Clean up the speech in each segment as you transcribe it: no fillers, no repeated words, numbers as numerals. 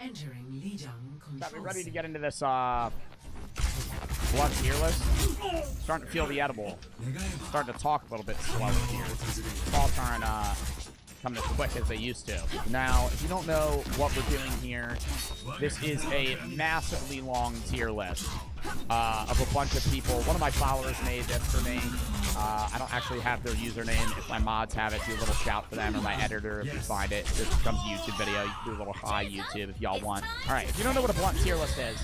Entering Lijiang control. We're ready to get into this blunt tier list. Starting to feel the edible. Starting to talk a little bit slower here. Thoughts aren't coming as quick as they used to. Now, if you don't know what we're doing here, this is a massively long tier list of a bunch of people. One of my followers made this for me. I don't actually have their username. If my mods have it, do a little shout for them, or my editor if you find it. This becomes a YouTube video. You can do a little hi YouTube if y'all want. All right, if you don't know what a blunt tier list is,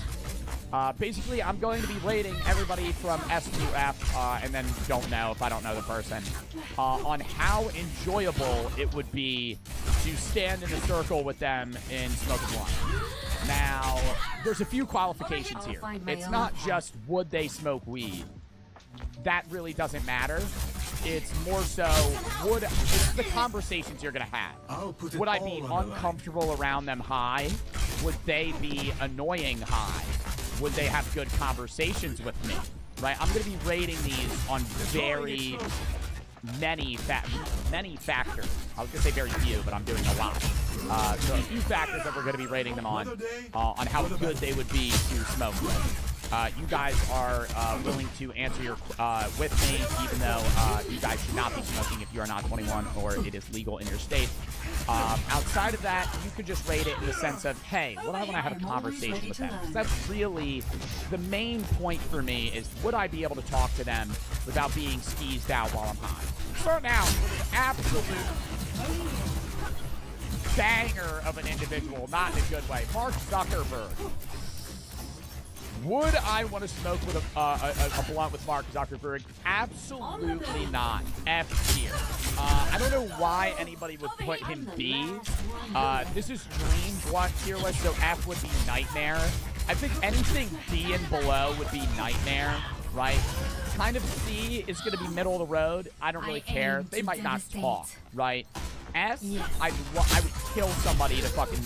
basically, I'm going to be rating everybody from S to F, and then don't know if I don't know the person, on how enjoyable it would be to stand in a circle with them and smoke a blunt. Now, there's a few qualifications here. It's not just would they smoke weed. That really doesn't matter. It's more so, it's the conversations you're going to have. Would I be uncomfortable around them high? Would they be annoying high? Would they have good conversations with me? Right? I'm going to be rating these on very many factors. I was going to say very few, but I'm doing a lot. So a few factors that we're going to be rating them on how good they would be to smoke with. You guys are willing to answer your with me, even though you guys should not be smoking if you are not 21 or it is legal in your state. Outside of that, you could just rate it in the sense of, hey, would I want to have a conversation with them? That's really the main point for me, is would I be able to talk to them without being skeezed out while I'm high? Starting out with an absolute banger of an individual, not in a good way. Mark Zuckerberg. Would I want to smoke with a blunt with Mark Zuckerberg? Absolutely not. F tier. I don't know why anybody would put him B. This is dream blunt tier list, so F would be nightmare. I think anything D and below would be nightmare, right? Kind of C is going to be middle of the road. I don't really care. They might not talk, right? S, I would kill somebody to fucking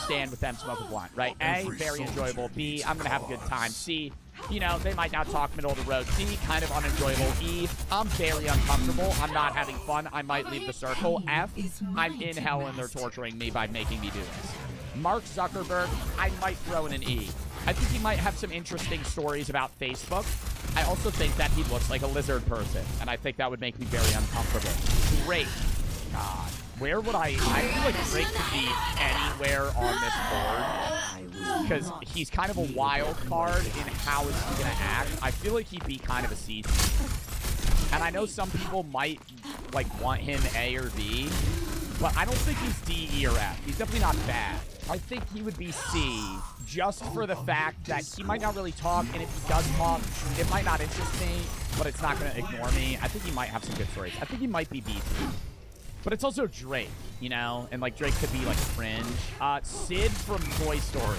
stand with them, smoke a blunt, right? A, very enjoyable. B, I'm going to have a good time. C, you know, they might not talk, middle of the road. D, kind of unenjoyable. E, I'm very uncomfortable. I'm not having fun. I might leave the circle. F, I'm in hell and they're torturing me by making me do this. Mark Zuckerberg, I might throw in an E. I think he might have some interesting stories about Facebook. I also think that he looks like a lizard person, and I think that would make me very uncomfortable. Drake. God. Where would I feel like Drake could be anywhere on this board, because he's kind of a wild card in how is he going to act. I feel like he'd be kind of a C. And I know some people might like want him A or B, but I don't think he's D, E, or F. He's definitely not bad. I think he would be C, just for the fact that he might not really talk, and if he does talk, it might not interest me, but it's not going to ignore me. I think he might have some good stories. I think he might be B. But it's also Drake, you know? And, like, Drake could be, like, cringe. Sid from Toy Story.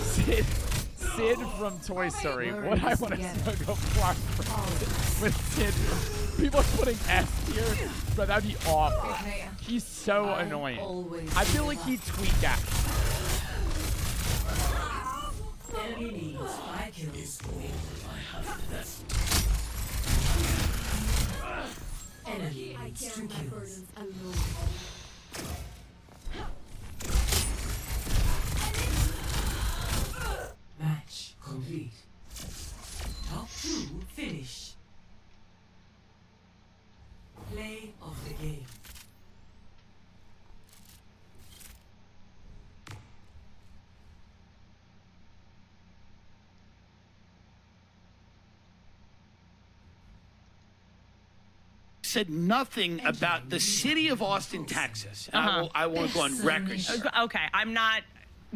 Sid from Toy Story. What I want to smoke a blunt with Sid. People are putting S here, but that'd be awful. He's so annoying. I feel like he'd tweak out. Enemy needs 5 kills. Enemy needs 2 kills. Match complete. Top 2 finish. Play of the game. Said nothing about the city of Austin, Texas. And I want to go on record. Okay, I'm not.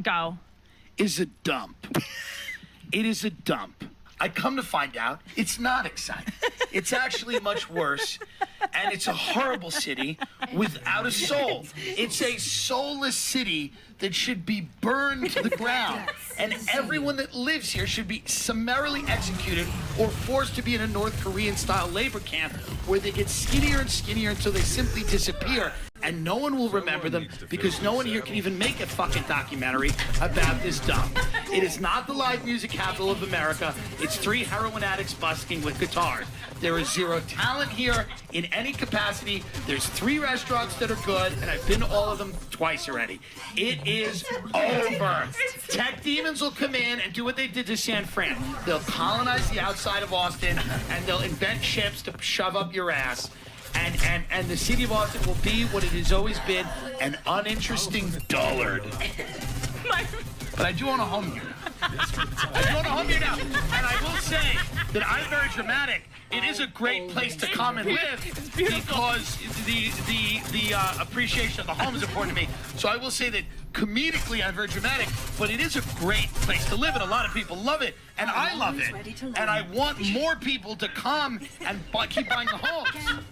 Go. Is a dump. It is a dump. I come to find out it's not exciting. It's actually much worse, and it's a horrible city without a soul. It's a soulless city that should be burned to the ground, and everyone that lives here should be summarily executed or forced to be in a North Korean-style labor camp where they get skinnier and skinnier until they simply disappear. And no one will remember them because no one here can even make a fucking documentary about this dump. It is not the live music capital of America. It's 3 heroin addicts busking with guitars. There is 0 talent here in any capacity. There's 3 restaurants that are good, and I've been to all of them twice already. It is over. Tech demons will come in and do what they did to San Fran. They'll colonize the outside of Austin, and they'll invent chips to shove up your ass. And the city of Austin will be what it has always been, an uninteresting dullard. But I do own a home here. I do own a home here now. And I will say that I'm very dramatic. It is a great place to come and live because the appreciation of the home is important to me. So I will say that comedically I'm very dramatic, but it is a great place to live and a lot of people love it. And I love it. And I want more people to come and keep buying the homes.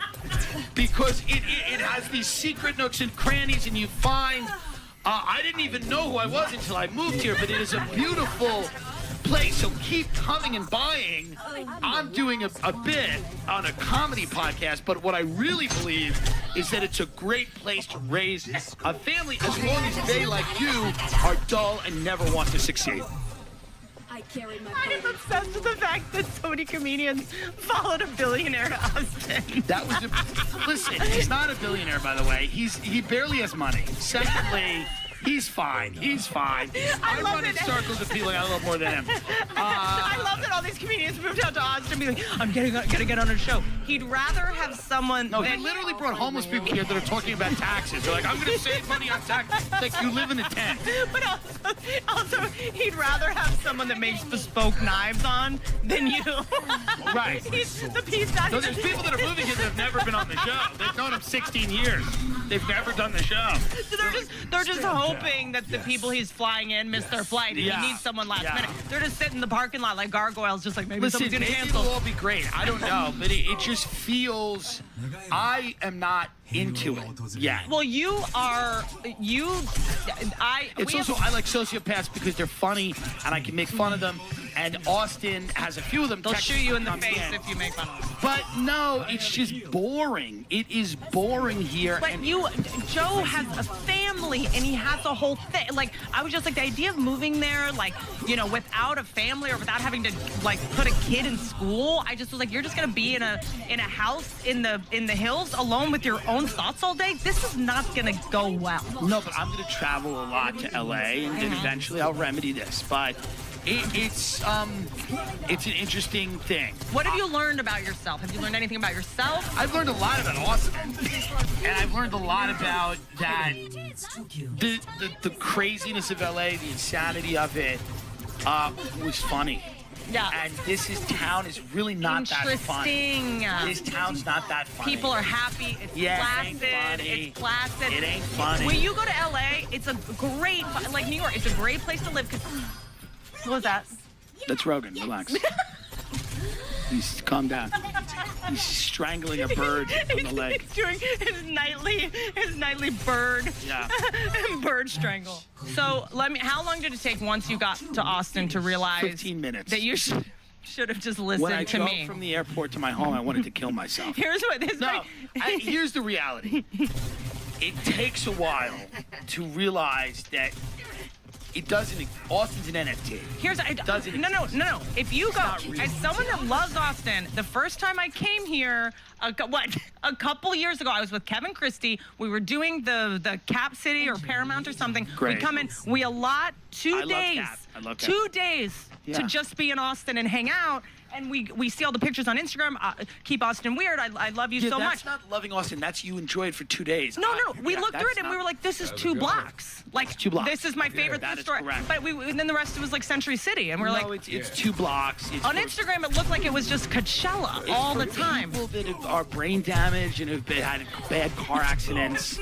Because it has these secret nooks and crannies and you find... I didn't even know who I was until I moved here, but it is a beautiful place, so keep coming and buying. I'm doing a bit on a comedy podcast, but what I really believe is that it's a great place to raise a family as long as they, like you, are dull and never want to succeed. I am obsessed with the fact that so many comedians followed a billionaire to Austin. That was listen, he's not a billionaire, by the way. He barely has money. Secondly, he's fine. He's fine. I run in circles of people that I love more than him. I love that all these comedians moved out to Austin and be like, I'm gonna get on a show. He'd rather have someone. No, he literally brought homeless people here that are talking about taxes. They're like, I'm gonna save money on taxes. It's like you live in a tent. But also, he'd rather have someone that makes bespoke knives on than you. Right. He's the piece that. So there's people that are moving here that have never been on the show. They've known him 16 years. They've never done the show. So they're just hoping that the people he's flying in miss their flight and he needs someone last minute. They're just sitting in the parking lot like gargoyles, just like maybe someone's gonna cancel. It'll all be great. I don't know, but it just feels. I am not into it yet. Well, you are. It's also I like sociopaths because they're funny and I can make fun of them. And Austin has a few of them. They'll shoot you in the face if you make fun of them. But no, it's just boring. It is boring here. But Joe has a family and he has a whole thing. Like, I was just like, the idea of moving there, like, you know, without a family or without having to like put a kid in school, I just was like, you're just gonna be in a house in the hills alone with your own thoughts all day. This is not gonna go well. No, but I'm gonna travel a lot to LA and then eventually I'll remedy this. But it's an interesting thing. What have you learned about yourself? Have you learned anything about yourself? I've learned a lot about Austin, and I've learned a lot about that the craziness of LA, the insanity of it was funny. Yeah. And this town is really not that funny. This town's not that funny. People are happy. It's placid. It's placid. It ain't funny. When you go to LA, it's a great, like New York, it's a great place to live. What was that? That's Rogan. Relax. He's calm down. He's strangling a bird from the leg. He's doing his nightly bird. Yeah. Bird strangle. So how long did it take once you got to Austin to realize 15 minutes. that you should have just listened when I to drove me? From the airport to my home, I wanted to kill myself. Here's what this. No, here's the reality. It takes a while to realize that it doesn't. Austin's an NFT. No. If you go, as someone that loves Austin, the first time I came here, a couple years ago, I was with Kevin Christie. We were doing the Cap City or Paramount or something. Great. We come in. We allot 2 days. I love Cap. 2 days to just be in Austin and hang out. And we see all the pictures on Instagram. Keep Austin weird. I love you so much. That's not loving Austin. That's you enjoyed for 2 days. No. We looked through it and we were like, this is 2 blocks. Like, 2 blocks. This is my favorite That is store. correct. But and then the rest was like Century City. And we're like, it's 2 blocks. On Instagram, it looked like it was just Coachella all the time. People that are brain damaged and have had bad car accidents.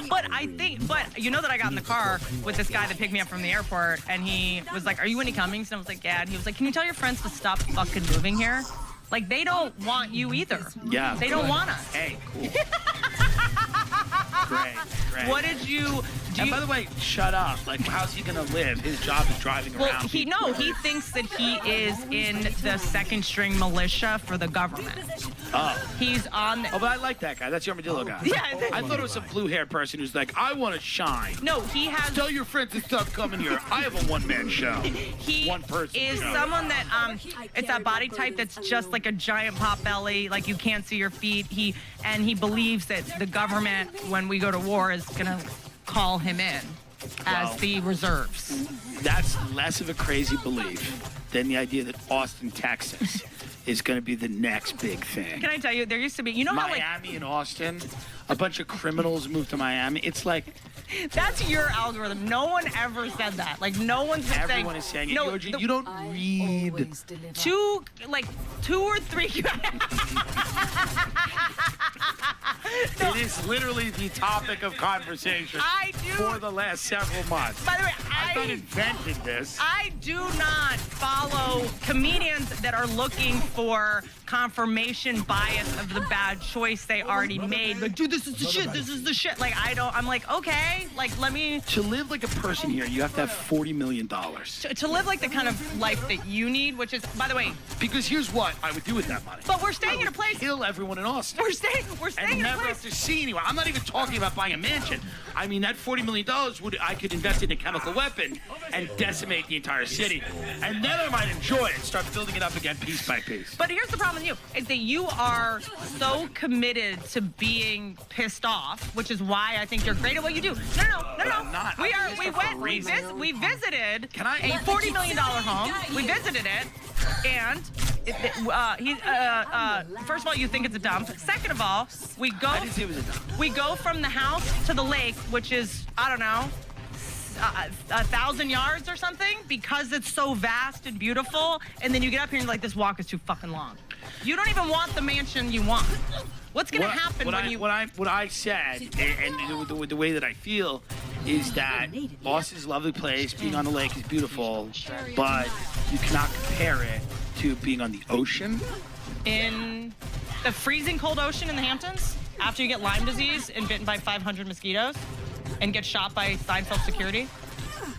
But you know that I got in the car with this guy that picked me up from the airport, and he was like, "Are you Winnie Cummings?" And I was like, "Yeah." And he was like, "Can you tell your friends to stop fucking moving here? Like, they don't want you either. Yeah. They don't want us." Hey, cool. Great. What did you And by the way, shut up. Like, how's he gonna live? His job is driving around. Well, he thinks that he is in the second string militia for the government. Oh. He's on. Oh, but I like that guy. That's your armadillo guy. Yeah. I thought it was some blue-haired person who's like, I want to shine. No, he has. Tell your friends to stop coming here. I have a one-man show. He One person is show. someone that it's a body type that's just like a giant pot belly, like you can't see your feet. He believes that the government, when we go to war, is gonna call him in as the reserves. That's less of a crazy belief than the idea that Austin, Texas is going to be the next big thing. Can I tell you, there used to be, you know how like Miami and Austin, a bunch of criminals moved to Miami. It's like that's your algorithm. No one ever said that. Like no one's been saying. everyone is saying it. No, Georgie, the- you don't read. two or three. It is literally the topic of conversation I do. for the last several months. By the way, I've not invented this. I do not follow comedians that are looking for confirmation bias of the bad choice they already made. Like, dude, this is the shit. This is the shit. Like, I'm like, okay, like, let me. To live like a person here, you have to have $40 million. To live like the kind of life that you need, which is, by the way, Because here's what I would do with that money. but we're staying in a place. Kill everyone in Austin. We're staying And in a never place. have to see anyone. I'm not even talking about buying a mansion. I mean, that $40 million I could invest in a chemical weapon and decimate the entire city. And then I might enjoy it, start building it up again piece by piece. But here's the problem with you, is that you are so committed to being pissed off, which is why I think you're great at what you do. No. I'm not. We visited Can I- a $40 million home. We visited it, and first of all, you think it's a dump. Second of all, we go. I didn't say it was a dump. We go from the house to the lake, which is, I don't know, 1,000 yards or something, because it's so vast and beautiful. And then you get up here and you're like, this walk is too fucking long. You don't even want the mansion you want. What's gonna happen when you? What I said, and the way that I feel, is that Austin's a lovely place. Being on the lake is beautiful, but you cannot compare it to being on the ocean. In the freezing cold ocean in the Hamptons, after you get Lyme disease and bitten by 500 mosquitoes and get shot by Seinfeld security?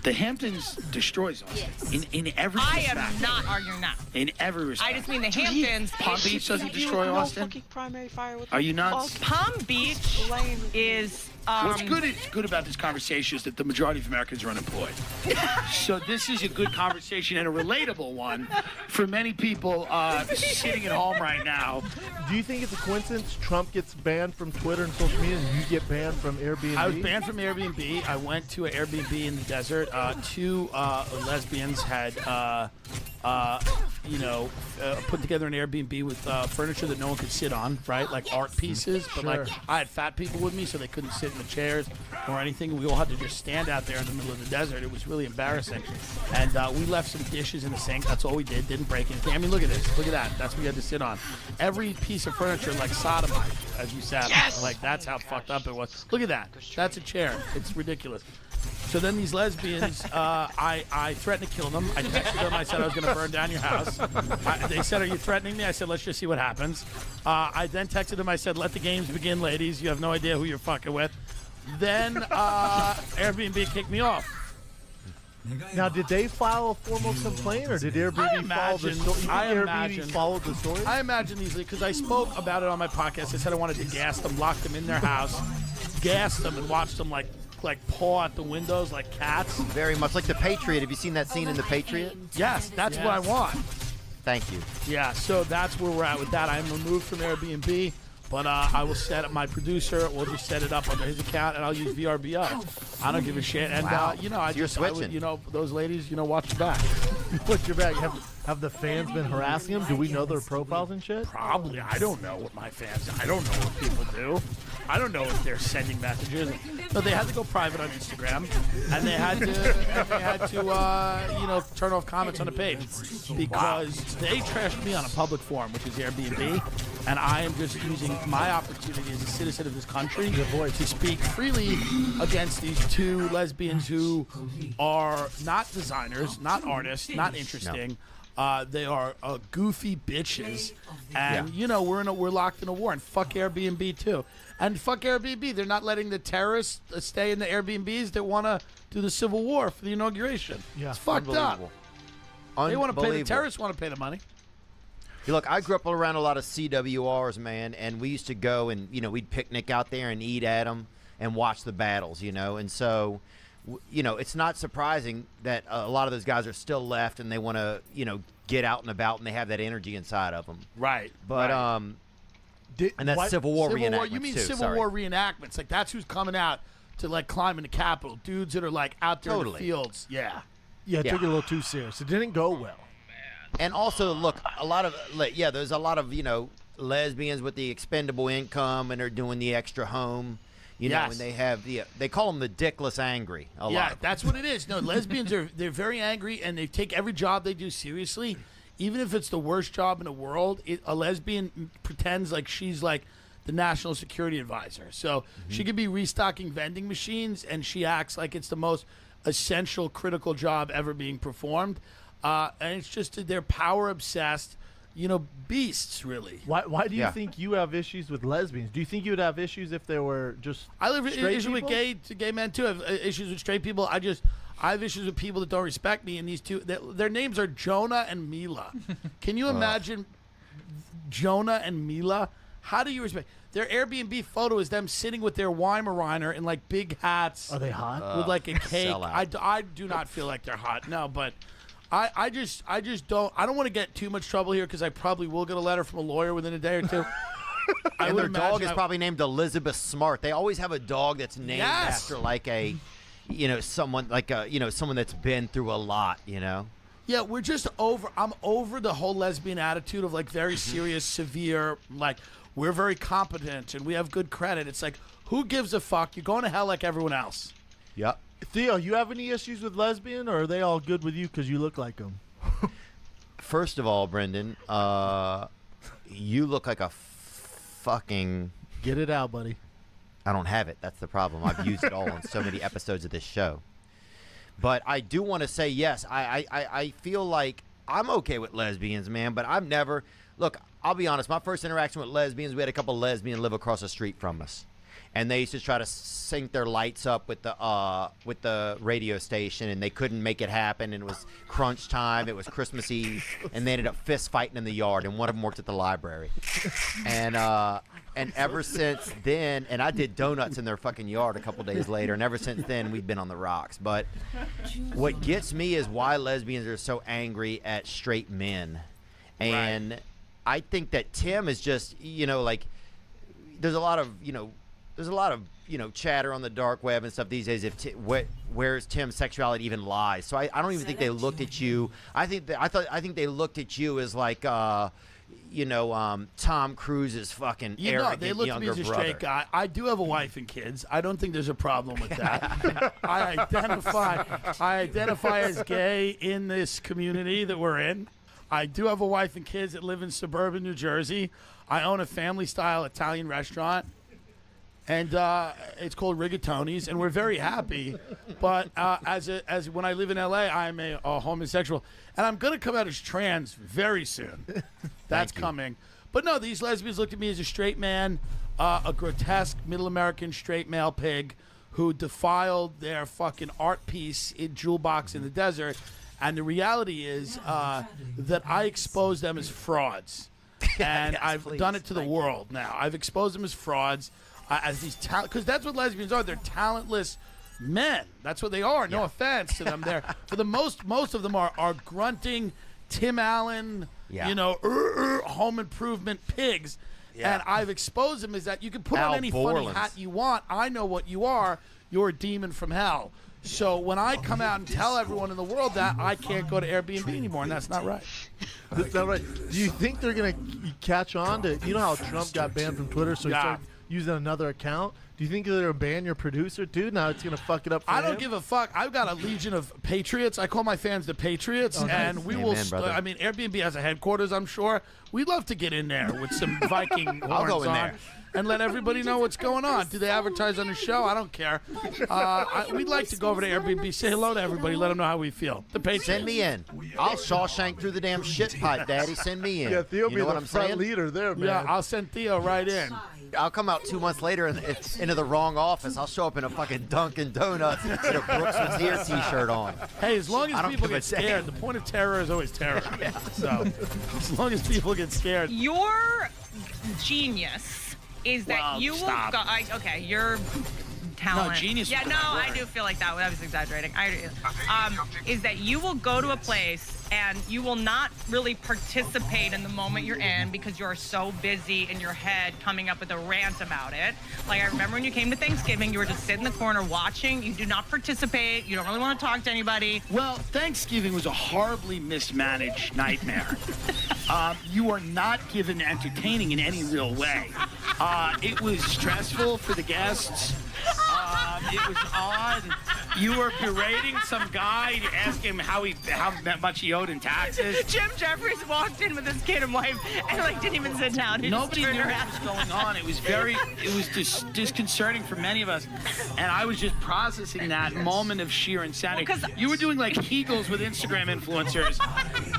The Hamptons destroys Austin in every I respect. am not arguing that. In every respect. I just mean the Hamptons. Palm Beach doesn't destroy Austin. Are you nuts? Palm Beach is. What's good about this conversation is that the majority of Americans are unemployed. So this is a good conversation and a relatable one for many people sitting at home right now. Do you think it's a coincidence Trump gets banned from Twitter and social media and you get banned from Airbnb? I was banned from Airbnb. I went to an Airbnb in the desert. Two lesbians had put together an Airbnb with furniture that no one could sit on, right? Like art pieces. But Sure. like I had fat people with me, so they couldn't sit in the chairs or anything. We all had to just stand out there in the middle of the desert. It was really embarrassing. And we left some dishes in the sink. That's all we did. Didn't break anything. I mean, look at this. Look at that. That's what we had to sit on. Every piece of furniture like sodomite as you sat on. Like that's how fucked up it was. Look at that. That's a chair. It's ridiculous. So then these lesbians, I threatened to kill them. I texted them. I said I was going to burn down your house. They said, are you threatening me? I said, let's just see what happens. I then texted them. I said, let the games begin, ladies. You have no idea who you're fucking with. Then Airbnb kicked me off. Now, did they file a formal complaint, or did Airbnb follow the story? Airbnb followed the story? I imagine these, because I spoke about it on my podcast. I said I wanted to gas them, lock them in their house, gas them, and watch them like paw at the windows like cats. Very much like The Patriot. Have you seen that scene in The Patriot? Yes, that's what I want. Thank you. Yeah, so that's where we're at with that. I'm removed from Airbnb, but I will set up my producer. We'll just set it up under his account, and I'll use VRBO. I don't give a shit. And Wow. I switching. would, those ladies, watch your back. What's your back? Have the fans been harassing them? Do we know their profiles and shit? Probably. I don't know what my fans. I don't know what people do. I don't know if they're sending messages. No, they had to go private on Instagram, and they had to, turn off comments on the page because they trashed me on a public forum, which is Airbnb, and I am just using my opportunity as a citizen of this country to speak freely against these two lesbians who are not designers, not artists, not interesting. They are goofy bitches, and we're locked in a war. And fuck Airbnb too, and fuck Airbnb. They're not letting the terrorists stay in the Airbnbs that want to do the civil war for the inauguration. Yeah, it's fucked up. They want to pay the terrorists. Want to pay the money. Hey, look, I grew up around a lot of CWRs, man, and we used to go and we'd picnic out there and eat at them and watch the battles, and so. It's not surprising that a lot of those guys are still left and they want to, get out and about and they have that energy inside of them. Right. But, and that's Civil War reenactments, you mean too. Civil War reenactments. Like, that's who's coming out to, like, climb in the Capitol. Dudes that are, like, out there in the fields. Yeah. Yeah, it took it a little too serious. It didn't go well. And also, look, there's a lot of, lesbians with the expendable income and are doing the extra home. And they have they call them the dickless angry. Yeah, that's what it is. No, lesbians they're very angry and they take every job they do seriously, even if it's the worst job in the world. A lesbian pretends like she's like the national security advisor, so she could be restocking vending machines and she acts like it's the most essential, critical job ever being performed. And it's just they're power obsessed. Beasts, really. Why do you think you have issues with lesbians? Do you think you would have issues if there were just I live issues with gay men, too. I have issues with straight people. I have issues with people that don't respect me, and these two, their names are Jonah and Mila. Can you imagine Jonah and Mila? How do you respect? Their Airbnb photo is them sitting with their Weimaraner in, like, big hats. Are they hot? With, like, a cake. I do not feel like they're hot, no, but... I just don't want to get too much trouble here because I probably will get a letter from a lawyer within a day or two. And their dog is probably named Elizabeth Smart. They always have a dog that's named after like a, someone like someone that's been through a lot. Yeah, we're just over. I'm over the whole lesbian attitude of like very serious, severe. Like we're very competent and we have good credit. It's like who gives a fuck? You're going to hell like everyone else. Yep. Theo, you have any issues with lesbian, or are they all good with you because you look like them? First of all, Brendan, you look like a fucking... Get it out, buddy. I don't have it. That's the problem. I've used it all on so many episodes of this show. But I do want to say, yes, I feel like I'm okay with lesbians, man, but I've never... Look, I'll be honest. My first interaction with lesbians, we had a couple of lesbians live across the street from us. And they used to try to sync their lights up with the radio station, and they couldn't make it happen. And it was crunch time. It was Christmas Eve, and they ended up fist fighting in the yard. And one of them worked at the library. And ever since then, and I did donuts in their fucking yard a couple days later. And ever since then, we've been on the rocks. But what gets me is why lesbians are so angry at straight men, and I think that Tim is just like there's a lot of chatter on the dark web and stuff these days. Where's Tim's sexuality even lies? So I don't even think they looked at you. I think they looked at you as like Tom Cruise's fucking arrogant they looked at younger me as a brother. straight guy. I do have a wife and kids. I don't think there's a problem with that. I identify as gay in this community that we're in. I do have a wife and kids that live in suburban New Jersey. I own a family-style Italian restaurant. And it's called Rigatoni's, and we're very happy. But as when I live in LA, I'm a homosexual, and I'm gonna come out as trans very soon. That's coming. But no, these lesbians looked at me as a straight man, a grotesque middle American straight male pig who defiled their fucking art piece in Jewel Box in the desert. And the reality is that I expose them as frauds, and I've done it to the world now. I've exposed them as frauds. As these because that's what lesbians are. They're talentless men. That's what they are. No offense to them. They're for the most of them are grunting Tim Allen, home improvement pigs. Yeah. And I've exposed them as that you can put on any funny hat you want. I know what you are. You're a demon from hell. So when I come out and tell everyone in the world that, I can't go to Airbnb anymore, and that's not right. That's not right. Do you think they're gonna catch on to? You know how Trump got banned from Twitter, so he started using another account. Do you think they're gonna ban your producer, dude? Now it's gonna fuck it up for I don't him? give a fuck. I've got a legion of patriots. I call my fans the Patriots, and we will. brother. I mean, Airbnb has a headquarters. I'm sure we'd love to get in there with some Viking I'll horns go in on there. and let everybody know what's going on. Do they advertise on the show? I don't care. We'd like to go over to Airbnb, say hello to everybody, let them know how we feel. The Patriots. Send me in. I'll Shawshank through the damn shit pipe, Daddy. Send me in. Yeah, Theo you be know what the I'm front saying? leader there, man. Yeah, I'll send Theo right in. I'll come out 2 months later into the wrong office. I'll show up in a fucking Dunkin' Donuts with a Brooks with Ear t-shirt on. Hey, as long I as don't people give a get scared, the point of terror is always terror. So, as long as people get scared. Your genius is that Well, you stop. will go. Okay, your talent. No, genius Yeah, is the no, right I word. do feel like that. I was exaggerating. Is that you will go to a place and you will not really participate in the moment you're in because you're so busy in your head coming up with a rant about it. Like I remember when you came to Thanksgiving, you were just sitting in the corner watching. You do not participate. You don't really want to talk to anybody. Well, Thanksgiving was a horribly mismanaged nightmare. You are not given entertaining in any real way. It was stressful for the guests. It was odd. You were berating some guy to ask him how much he owed in taxes. Jim Jeffries walked in with his kid and wife and like didn't even sit down. He Nobody just knew turned what around. was going on. It was disconcerting for many of us. And I was just processing that moment of sheer insanity. Well, 'cause- You were doing like Kegels with Instagram influencers.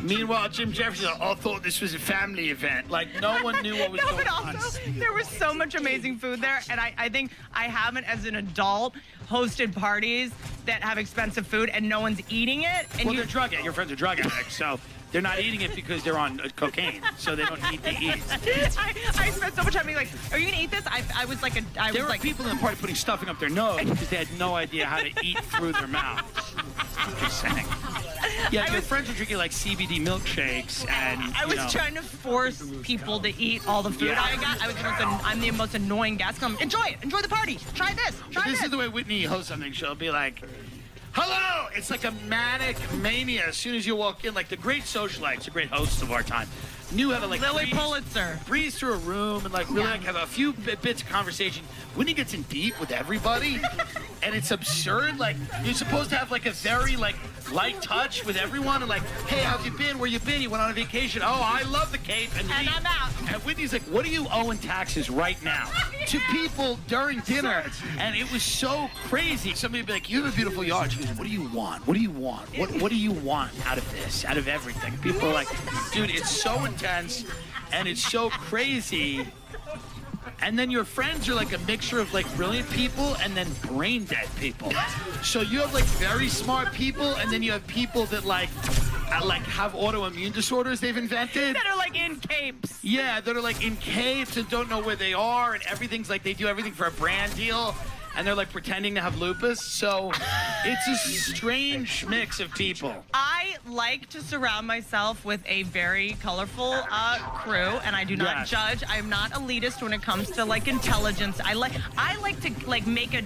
Meanwhile, Jim Jeffries all thought this was a family event. Like no one knew what was No, going but on. also there was so much amazing food there, and I think I haven't, as an adult, hosted parties that have expensive food and no one's eating it. And Well, they're drug addicts. Your friends are drug addicts, so they're not eating it because they're on cocaine, so they don't need to eat. I spent so much time being like, "Are you gonna eat this?" I was like, There were people in the party putting stuffing up their nose because they had no idea how to eat through their mouths. I'm just saying. Yeah, your friends were drinking like CBD milkshakes, and I was you know, trying to force people to eat all the food Yeah. I got. I'm the most annoying guest. Enjoy it. Enjoy the party. Try this. Try This this. is the way Whitney hosts something. She'll be like, "Hello!" It's like a manic mania. As soon as you walk in, like the great socialites, the great hosts of our time, knew how to like Lily Pulitzer. breeze through a room and like really like have a few bits of conversation. Whitney gets in deep with everybody, and it's absurd. Like you're supposed to have like a very like light touch with everyone, and like, "Hey, how have you been? Where you been? You went on a vacation? Oh, I love the Cape." And I'm out. And Whitney's like, "What do you owe in taxes right now?" To people during dinner, and it was so crazy. Somebody would be like, "You have a beautiful yard." She goes, "What do you want? What do you want? What do you want out of this? Out of everything?" People are like, "Dude, it's so intense, and it's so crazy." And then your friends are like a mixture of like brilliant people and then brain dead people. So you have like very smart people, and then you have people that like have autoimmune disorders they've invented. That are like in capes. Yeah, that are like in capes and don't know where they are, and everything's like they do everything for a brand deal, and they're like pretending to have lupus. So it's a strange mix of people. I like to surround myself with a very colorful crew, and I do not Yes. judge. I'm not elitist when it comes to like intelligence. I like to like make a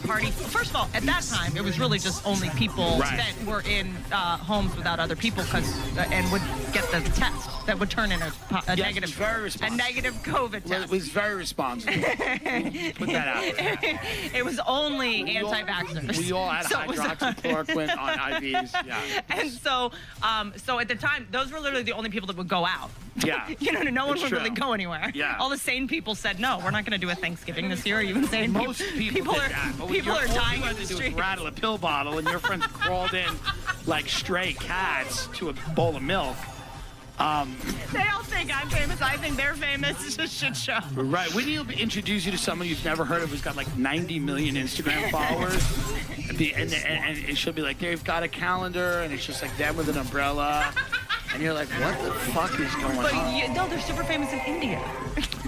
party. First of all, at that time, it was really just only people Right. that were in homes without other people, and would get the test that would turn in a Yes, negative, it's very a responsible. negative COVID Well, test. it was very responsible. Put that out there. It was only We all- anti-vaxxers. We all had So it was- hydroxychloroquine on IVs. Yeah. And so at the time, those were literally the only people that would go out. Yeah. You know, no one It's would really true. go anywhere. Yeah. All the sane people said, no, we're not going to do a Thanksgiving this year. Even sane Most people did are that. But people are all dying you in had the to do was street. rattle a pill bottle, and your friends crawled in like stray cats to a bowl of milk. They all think I'm famous. I think they're famous. It's a shit show. Right. Whitney will introduce you to someone you've never heard of who's got like 90 million Instagram followers. And she'll be like, they've got a calendar, and it's just like them with an umbrella. And you're like, what the fuck is going But on? no, they're super famous in India.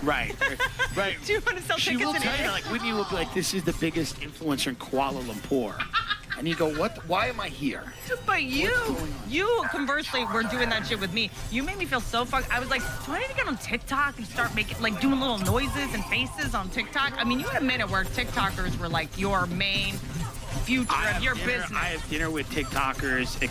Right. Right. Do you want to sell She tickets will in tell you, India? like, Whitney will be like, this is the biggest influencer in Kuala Lumpur. And you go, what? Why am I here? But you conversely were doing that shit with me. You made me feel so fucked. I was like, do I need to get on TikTok and start making, like, doing little noises and faces on TikTok? I mean, you had a minute where TikTokers were like your main future of your business. I have dinner with TikTokers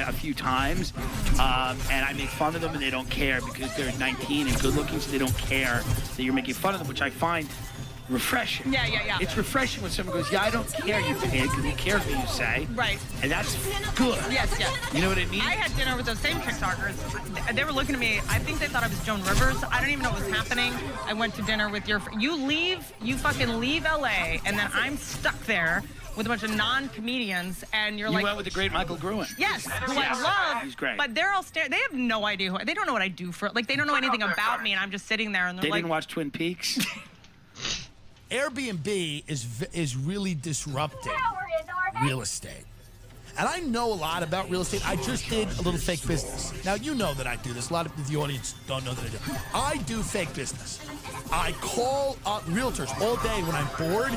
a few times, and I make fun of them, and they don't care because they're 19 and good looking, so they don't care that you're making fun of them, which I find refreshing. Yeah. It's refreshing when someone goes, yeah, I don't care, you pig, and you care what you say. Right. And that's good. Yes. You know what I mean? I had dinner with those same TikTokers. They were looking at me. I think they thought I was Joan Rivers. I don't even know what was happening. I went to dinner with you fucking leave LA, and then I'm stuck there with a bunch of non-comedians, and you're you like... went with the great Michael Gruen. Yes, who I love. He's great. But they're all they have no idea who... They don't know what I do for... Like, they don't know anything about me, and I'm just sitting there, and they're They like... didn't watch Twin Peaks? Airbnb is really disrupting real estate. And I know a lot about real estate. I just did a little fake business. Now, you know that I do this. A lot of the audience don't know that I do. I do fake business. I call up realtors all day when I'm bored,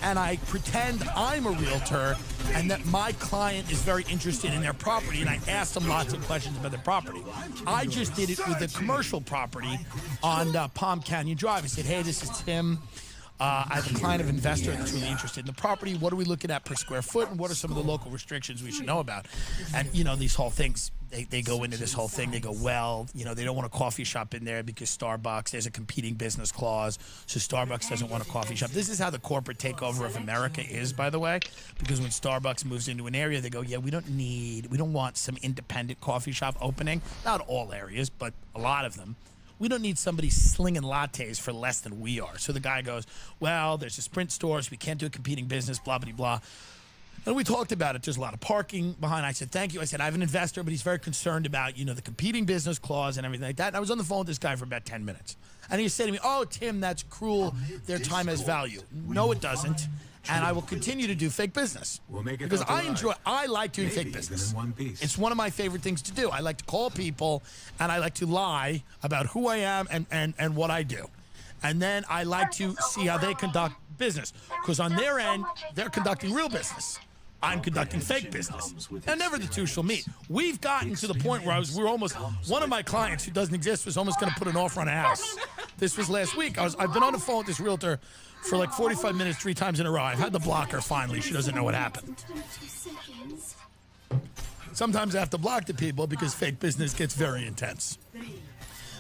and I pretend I'm a realtor and that my client is very interested in their property, and I ask them lots of questions about their property. I just did it with a commercial property on Palm Canyon Drive. I said, hey, this is Tim. I have a client of investor that's really interested in the property. What are we looking at per square foot, and what are some of the local restrictions we should know about? And, you know, these whole things, they go into this whole thing. They go, well, you know, they don't want a coffee shop in there because Starbucks, there's a competing business clause, so Starbucks doesn't want a coffee shop. This is how the corporate takeover of America is, by the way, because when Starbucks moves into an area, they go, yeah, we don't want some independent coffee shop opening. Not all areas, but a lot of them. We don't need somebody slinging lattes for less than we are. So the guy goes, well, there's a Sprint store, so we can't do a competing business, blah, blah, blah. And we talked about it. There's a lot of parking behind. I said, thank you. I said, I have an investor, but he's very concerned about, you know, the competing business clause and everything like that. And I was on the phone with this guy for about 10 minutes. And he said to me, oh, Tim, that's cruel. Their time has value. No, it doesn't. And I will continue to do fake business because I like doing fake business. It's one of my favorite things to do. I like to call people and I like to lie about who I am and what I do. And then I like to see how they conduct business because on their end, they're conducting real business. I'm conducting fake business. And never the two shall meet. We've gotten to the point where one of my clients who doesn't exist was almost going to put an offer on a house. This was last week. I've been on the phone with this realtor for like 45 minutes, 3 times in a row. I've had to block her finally. She doesn't know what happened. Sometimes I have to block the people because fake business gets very intense.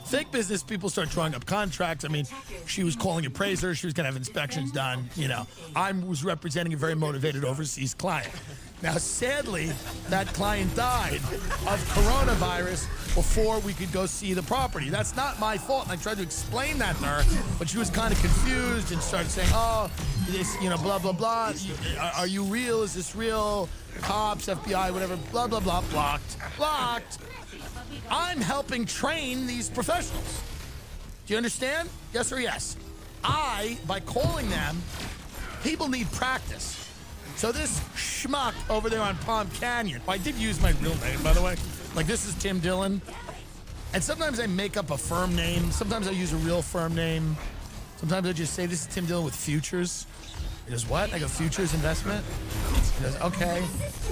Fake business, people start drawing up contracts. I mean, she was calling appraisers. She was going to have inspections done. You know, I was representing a very motivated overseas client. Now, sadly, that client died of coronavirus before we could go see the property. That's not my fault. And I tried to explain that to her, but she was kind of confused and started saying, oh, this, you know, blah, blah, blah. Are you real? Is this real? Cops, FBI, whatever, blah, blah, blah. Blocked. I'm helping train these professionals. Do you understand? Yes or yes? By calling them, people need practice. So this schmuck over there on Palm Canyon, I did use my real name, by the way. Like, this is Tim Dillon. And sometimes I make up a firm name. Sometimes I use a real firm name. Sometimes I just say, this is Tim Dillon with Futures. He goes, what? I go, Futures Investment? He goes, okay.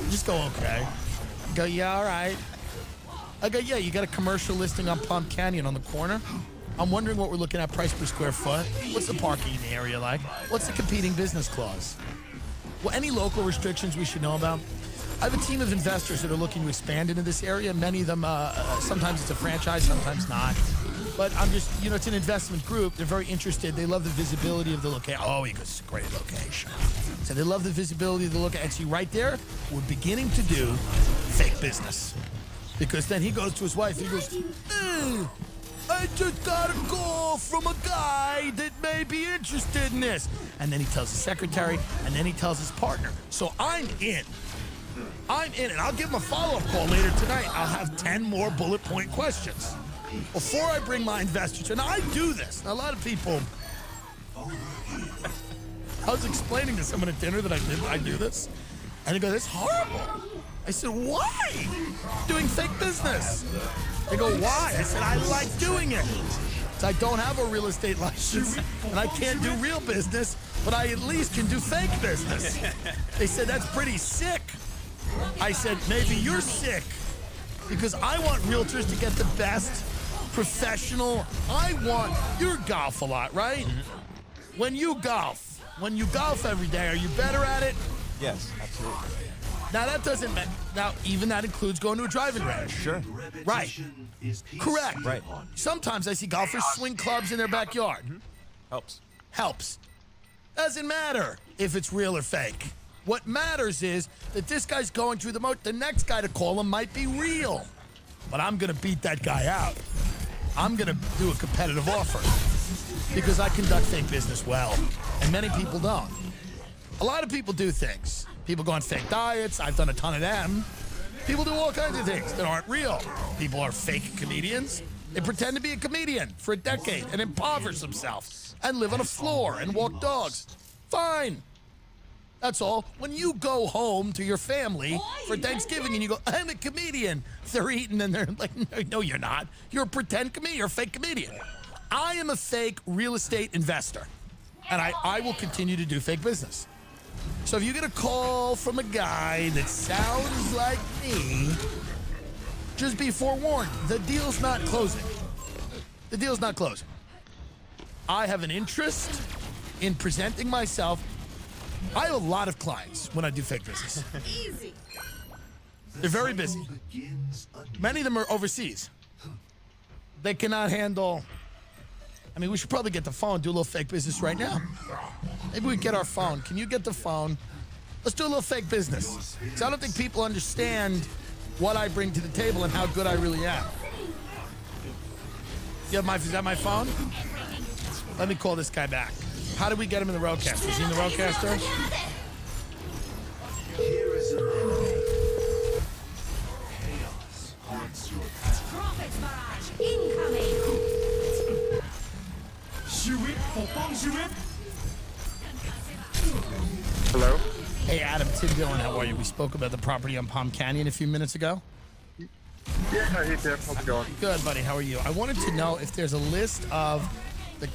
Just go, okay. I go, yeah, all right. I go, yeah, you got a commercial listing on Palm Canyon on the corner. I'm wondering what we're looking at price per square foot. What's the parking in the area like? What's the competing business clause? Well, any local restrictions we should know about? I have a team of investors that are looking to expand into this area. Many of them, sometimes it's a franchise, sometimes not. But I'm just, you know, it's an investment group. They're very interested. They love the visibility of the location. Oh, he goes, it's a great location. So they love the visibility of the location. And see, right there, we're beginning to do fake business. Because then he goes to his wife, he goes, I just got a call from a guy that may be interested in this. And then he tells his secretary, and then he tells his partner. So I'm in, and I'll give him a follow-up call later tonight. I'll have 10 more bullet point questions before I bring my investors. And I do this. Now, a lot of people, I was explaining to someone at dinner that I do this, and they go, that's horrible. I said, why? Doing fake business. They go, why? I said, I like doing it. So I don't have a real estate license, and I can't do real business, but I at least can do fake business. They said, that's pretty sick. I said, maybe you're sick, because I want realtors to get the best professional. You golf a lot, right? Mm-hmm. When you golf every day, are you better at it? Yes, absolutely. Now, that doesn't matter. Now, even that includes going to a driving range. Sure. Right. Correct. Right. Sometimes I see golfers swing clubs in their backyard. Mm-hmm. Helps. Doesn't matter if it's real or fake. What matters is that this guy's going through the next guy to call him might be real. But I'm going to beat that guy out. I'm going to do a competitive offer because I conduct fake business well, and many people don't. A lot of people do things. People go on fake diets. I've done a ton of them. People do all kinds of things that aren't real. People are fake comedians. They pretend to be a comedian for a decade and impoverish themselves and live on a floor and walk dogs. Fine. That's all. When you go home to your family for Thanksgiving and you go, I'm a comedian, they're eating and they're like, no, you're not. You're a pretend comedian. You're a fake comedian. I am a fake real estate investor, and I will continue to do fake business. So if you get a call from a guy that sounds like me, just be forewarned. The deal's not closing. The deal's not closing. I have an interest in presenting myself. I have a lot of clients when I do fake business. Easy. They're very busy. Many of them are overseas. They cannot handle. I mean, we should probably get the phone, do a little fake business right now. Maybe we get our phone. Can you get the phone? Let's do a little fake business. Because I don't think people understand what I bring to the table and how good I really am. Is that my phone? Let me call this guy back. How do we get him in the roadcaster? Is he in the roadcaster? Hello? Hey, Adam, Tim Dillon, how are you? We spoke about the property on Palm Canyon a few minutes ago. Yeah, hey Tim, how's it going? Good, buddy. How are you? I wanted to know if there's a list of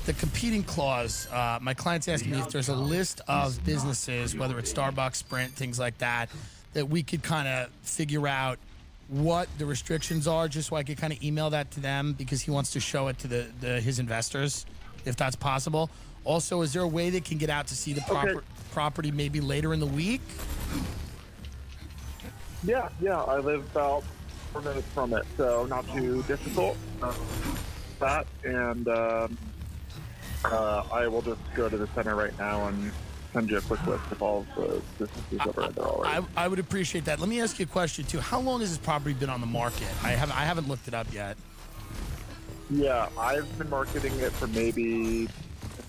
the competing clause. My client's asking me if there's a list of businesses, whether it's Starbucks, Sprint, things like that, that we could kind of figure out what the restrictions are, just so I could kind of email that to them because he wants to show it to his investors, if that's possible. Also, is there a way they can get out to see the property maybe later in the week? Yeah, I live about 4 minutes from it, so not too difficult. That, and I will just go to the center right now and send you a quick list of all of the businesses that are there already. I would appreciate that. Let me ask you a question, too. How long has this property been on the market? I haven't looked it up yet. Yeah, I've been marketing it for maybe,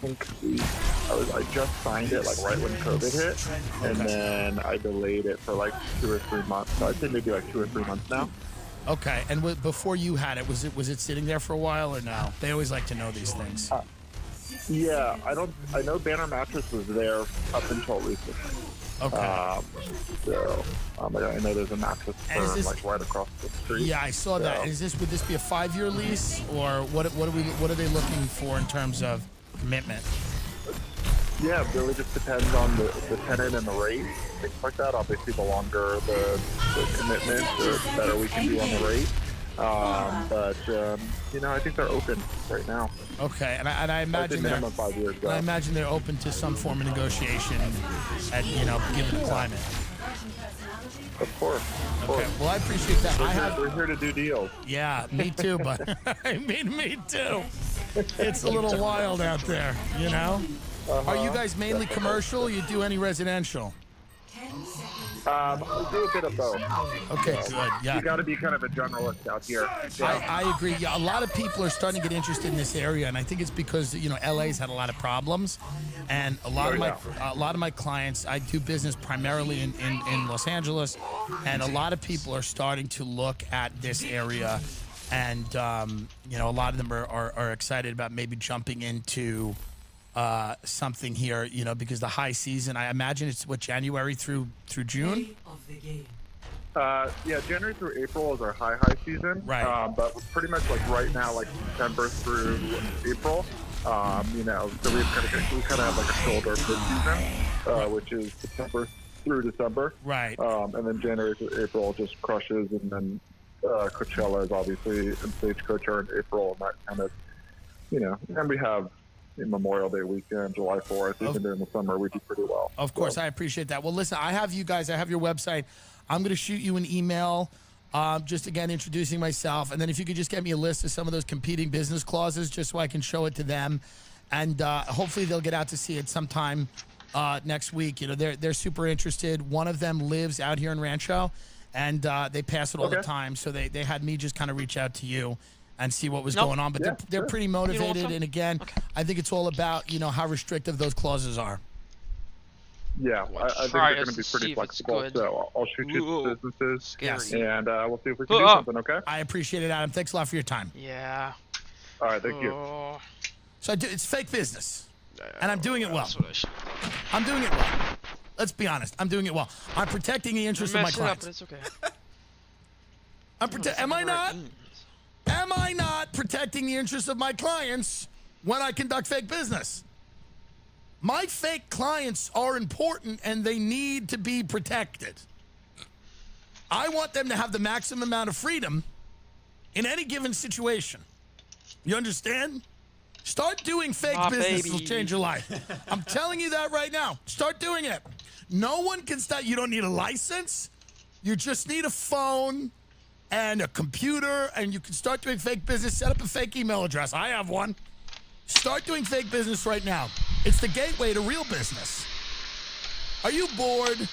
I just signed it like right when COVID hit, and then I delayed it for like 2 or 3 months. So I'd say maybe like 2 or 3 months now. Okay, and before you had it, was it sitting there for a while or no? They always like to know these things. Yeah, I know Banner Mattress was there up until recently. Okay. I know there's a mattress firm like right across the street. Yeah, I saw that. Would this be a 5-year lease, or what are they looking for in terms of commitment? Yeah, it really just depends on the tenant and the rate, things like that. Obviously, the longer the commitment, the better we can do on the rate. But I think they're open right now. Okay, and I imagine minimum 5 years ago. I imagine they're open to some form of negotiation, at given the climate. Of course. Okay. Well, I appreciate that. We're here to do deals. Yeah, me too, but I mean, me too. It's a little wild out there, you know? Are you guys mainly commercial, or you do any residential? We do a bit of both. Okay, good. Yeah. You got to be kind of a generalist out here. I agree. Yeah, a lot of people are starting to get interested in this area, and I think it's because LA's had a lot of problems, and a lot of my clients. I do business primarily in Los Angeles, and a lot of people are starting to look at this area, and a lot of them are excited about maybe jumping into something here, because the high season, I imagine it's January through June. Play of the game. Yeah, January through April is our high season. Right. But pretty much like right now, like September through April, so we kind of have like a shoulder mid-season, which is September through December. Right. And then January through April just crushes, and then Coachella is obviously and Stagecoach are in April, and that kind of, and we have Memorial Day weekend, July 4th, even during the summer, we do pretty well. Of course, I appreciate that. Well, listen, I have you guys. I have your website. I'm going to shoot you an email, just again introducing myself, and then if you could just get me a list of some of those competing business clauses, just so I can show it to them, and hopefully they'll get out to see it sometime next week. You know, they're super interested. One of them lives out here in Rancho, and they pass it all the time. So they had me just kind of reach out to you and see what was going on. But they're pretty motivated. And again, I think it's all about, you know, how restrictive those clauses are. Yeah, I think they're going to be pretty flexible. So I'll shoot you the businesses, and we'll see if we can do something. Okay. I appreciate it, Adam. Thanks a lot for your time. Yeah. All right, thank you. So it's fake business, and I'm doing it well. I'm doing it well. Let's be honest. I'm doing it well. I'm protecting the interests of my clients. Up, but it's okay. Am I not? Am I not protecting the interests of my clients when I conduct fake business? My fake clients are important, and they need to be protected. I want them to have the maximum amount of freedom in any given situation. You understand? Start doing fake business. It'll change your life. I'm telling you that right now. Start doing it. No one can stop. You don't need a license. You just need a phone and a computer, and you can start doing fake business. Set up a fake email address. I have one. Start doing fake business right now. It's the gateway to real business. Are you bored?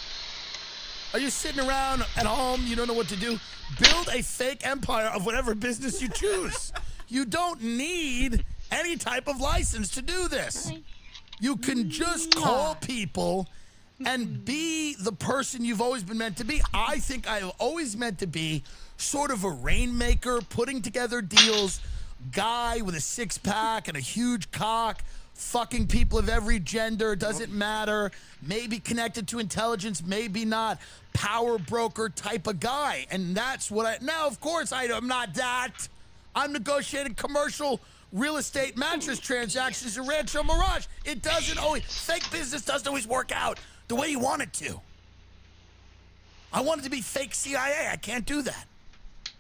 Are you sitting around at home? You don't know what to do? Build a fake empire of whatever business you choose. You don't need any type of license to do this. You can just call people and be the person you've always been meant to be. I think I've always meant to be sort of a rainmaker, putting together deals, guy with a six-pack and a huge cock, fucking people of every gender, doesn't matter, maybe connected to intelligence, maybe not, power broker type of guy. And that's what now, of course, I'm not that. I'm negotiating commercial real estate mattress transactions in Rancho Mirage. It doesn't always, fake business doesn't always work out the way you want it to. I want it to be fake CIA. I can't do that.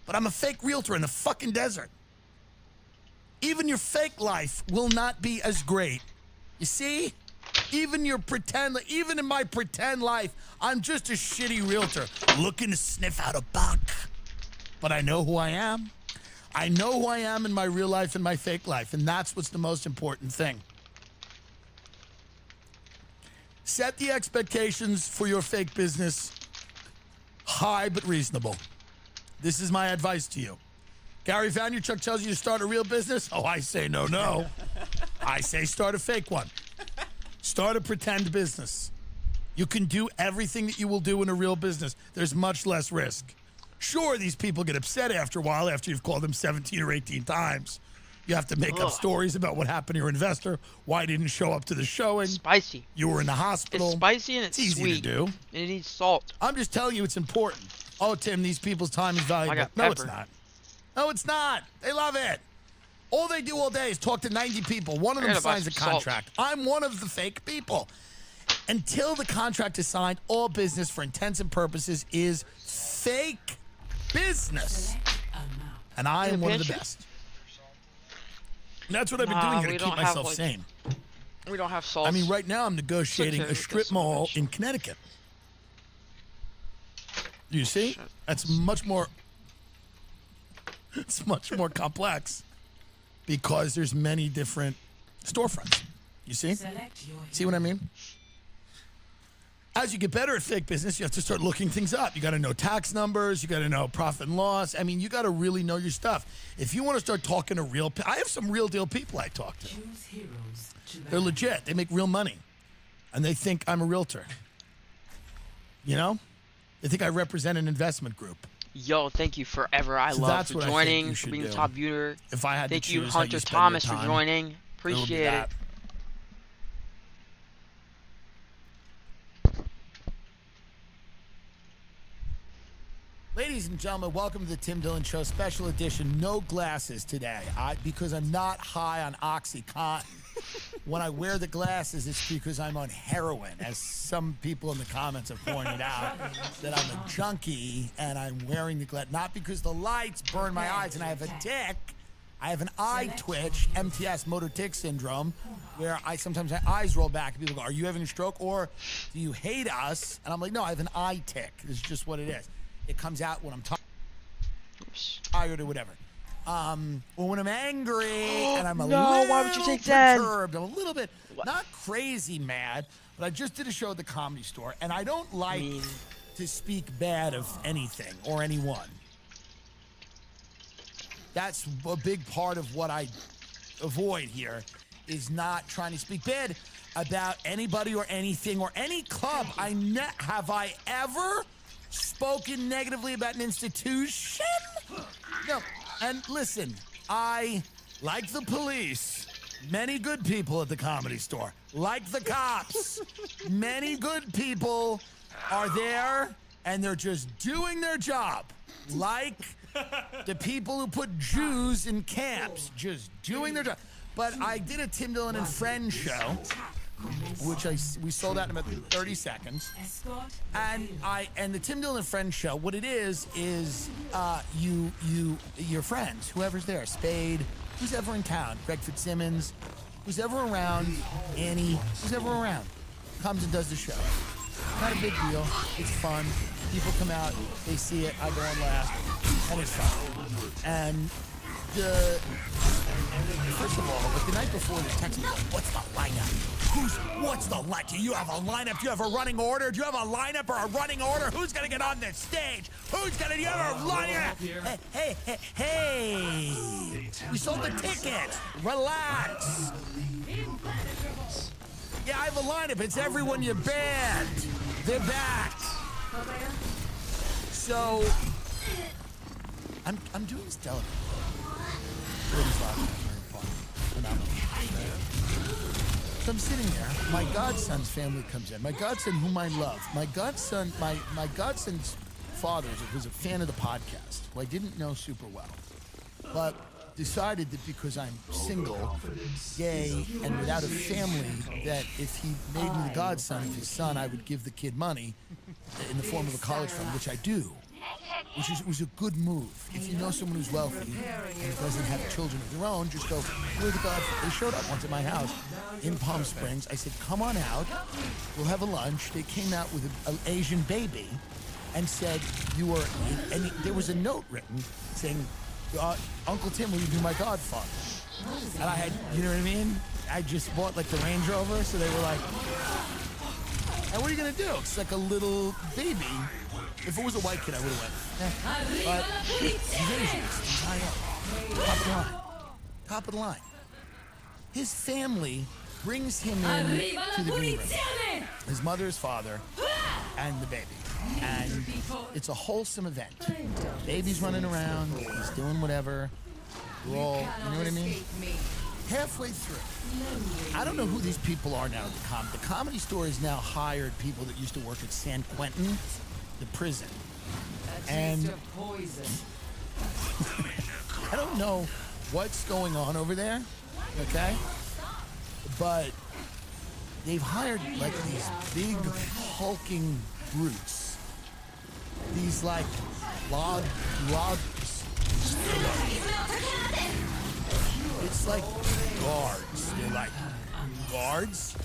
But I'm a fake realtor in the fucking desert. Even your fake life will not be as great. You see? Even in my pretend life, I'm just a shitty realtor looking to sniff out a buck. But I know who I am. I know who I am in my real life and my fake life, and that's what's the most important thing. Set the expectations for your fake business high but reasonable. This is my advice to you. Gary Vaynerchuk tells you to start a real business. Oh, I say no. I say start a fake one. Start a pretend business. You can do everything that you will do in a real business. There's much less risk. Sure, these people get upset after a while after you've called them 17 or 18 times. You have to make up stories about what happened to your investor, why he didn't show up to the showing. Spicy. You were in the hospital. It's spicy and it's easy sweet. to do. And it needs salt. I'm just telling you it's important. Oh, Tim, these people's time is valuable. No, it's not. No, it's not. They love it. All they do all day is talk to 90 people. One of them signs a contract. I'm one of the fake people. Until the contract is signed, all business for intents and purposes is fake business. And I am one of the best. And that's what I've been doing to keep myself sane. We don't have salt. I mean, right now I'm negotiating a strip mall in Connecticut. You see? That's much more... It's much more complex because there's many different storefronts. You see? See what I mean? As you get better at fake business, you have to start looking things up. You got to know tax numbers. You got to know profit and loss. I mean, you got to really know your stuff. If you want to start talking to I have some real deal people I talk to. They're legit. They make real money. And they think I'm a realtor. You know? They think I represent an investment group. Yo, thank you forever. I love for joining, for being the top viewer. If I had thank to you, choose Hunter Thomas, for joining. Appreciate it. Ladies and gentlemen, welcome to the Tim Dillon Show, special edition. No glasses today, because I'm not high on OxyContin. When I wear the glasses, it's because I'm on heroin, as some people in the comments have pointed out, that I'm a junkie and I'm wearing the glasses. Not because the lights burn my eyes and I have a tick. I have an eye twitch, MTS, motor tic syndrome, where sometimes my eyes roll back and people go, are you having a stroke or do you hate us? And I'm like, no, I have an eye tick. This is just what it is. It comes out when I'm tired or whatever. Or when I'm angry and I'm a No, little why would you take that? perturbed, I'm a little bit, not crazy mad, but I just did a show at the Comedy Store, and I don't like to speak bad of anything or anyone. That's a big part of what I avoid here, is not trying to speak bad about anybody or anything or any club. Have I ever spoken negatively about an institution? No. And listen, I, like the police, many good people at the Comedy Store, like the cops, many good people are there and they're just doing their job. Like the people who put Jews in camps, just doing their job. But I did a Tim Dillon and Friends show, which we sold out in about 30 seconds. And the Tim Dillon and Friends show, what it is your friends, whoever's there, Spade, who's ever in town, Greg Fitzsimmons, who's ever around, Annie, who's ever around, comes and does the show. Not a big deal. It's fun. People come out, they see it, I go on last, and it's fun. And first of all, like the night before, they text me, what's the lineup? What's the lineup? Do you have a lineup? Do you have a running order? Do you have a lineup or a running order? Who's going to get on this stage? Do you have a lineup? Hey. We sold the tickets. Relax. Yeah, I have a lineup. It's everyone you banned. They're back. So, I'm doing this delicate. So I'm sitting there. My godson's family comes in. My godson, whom I love. My godson's father was a fan of the podcast, who I didn't know super well, but decided that because I'm single, gay, and without a family, that if he made me the godson of his son, I would give the kid money in the form of a college fund, which I do. Which was a good move. If you know someone who's wealthy and doesn't have children of their own, just go, we're the God. They showed up once at my house in Palm Springs. I said, come on out. We'll have a lunch. They came out with an Asian baby and said, and there was a note written saying, Uncle Tim, will you be my godfather? And I had, you know what I mean? I just bought like the Range Rover, so they were like, and what are you going to do? It's like a little baby. If it was a white kid, I would have went. But he's Asian. He's high up. Top of the line. Top of the line. His family brings him in to the green room. His mother, his father, and the baby. And it's a wholesome event. Baby's running around. He's doing whatever. We're all, you know what I mean? Halfway through. I don't know who these people are now at the Comedy. The Comedy Store has now hired people that used to work at San Quentin, the prison. And I don't know what's going on over there, okay? But they've hired like these big hulking brutes. These like loggers. It's like guards. They're like guards.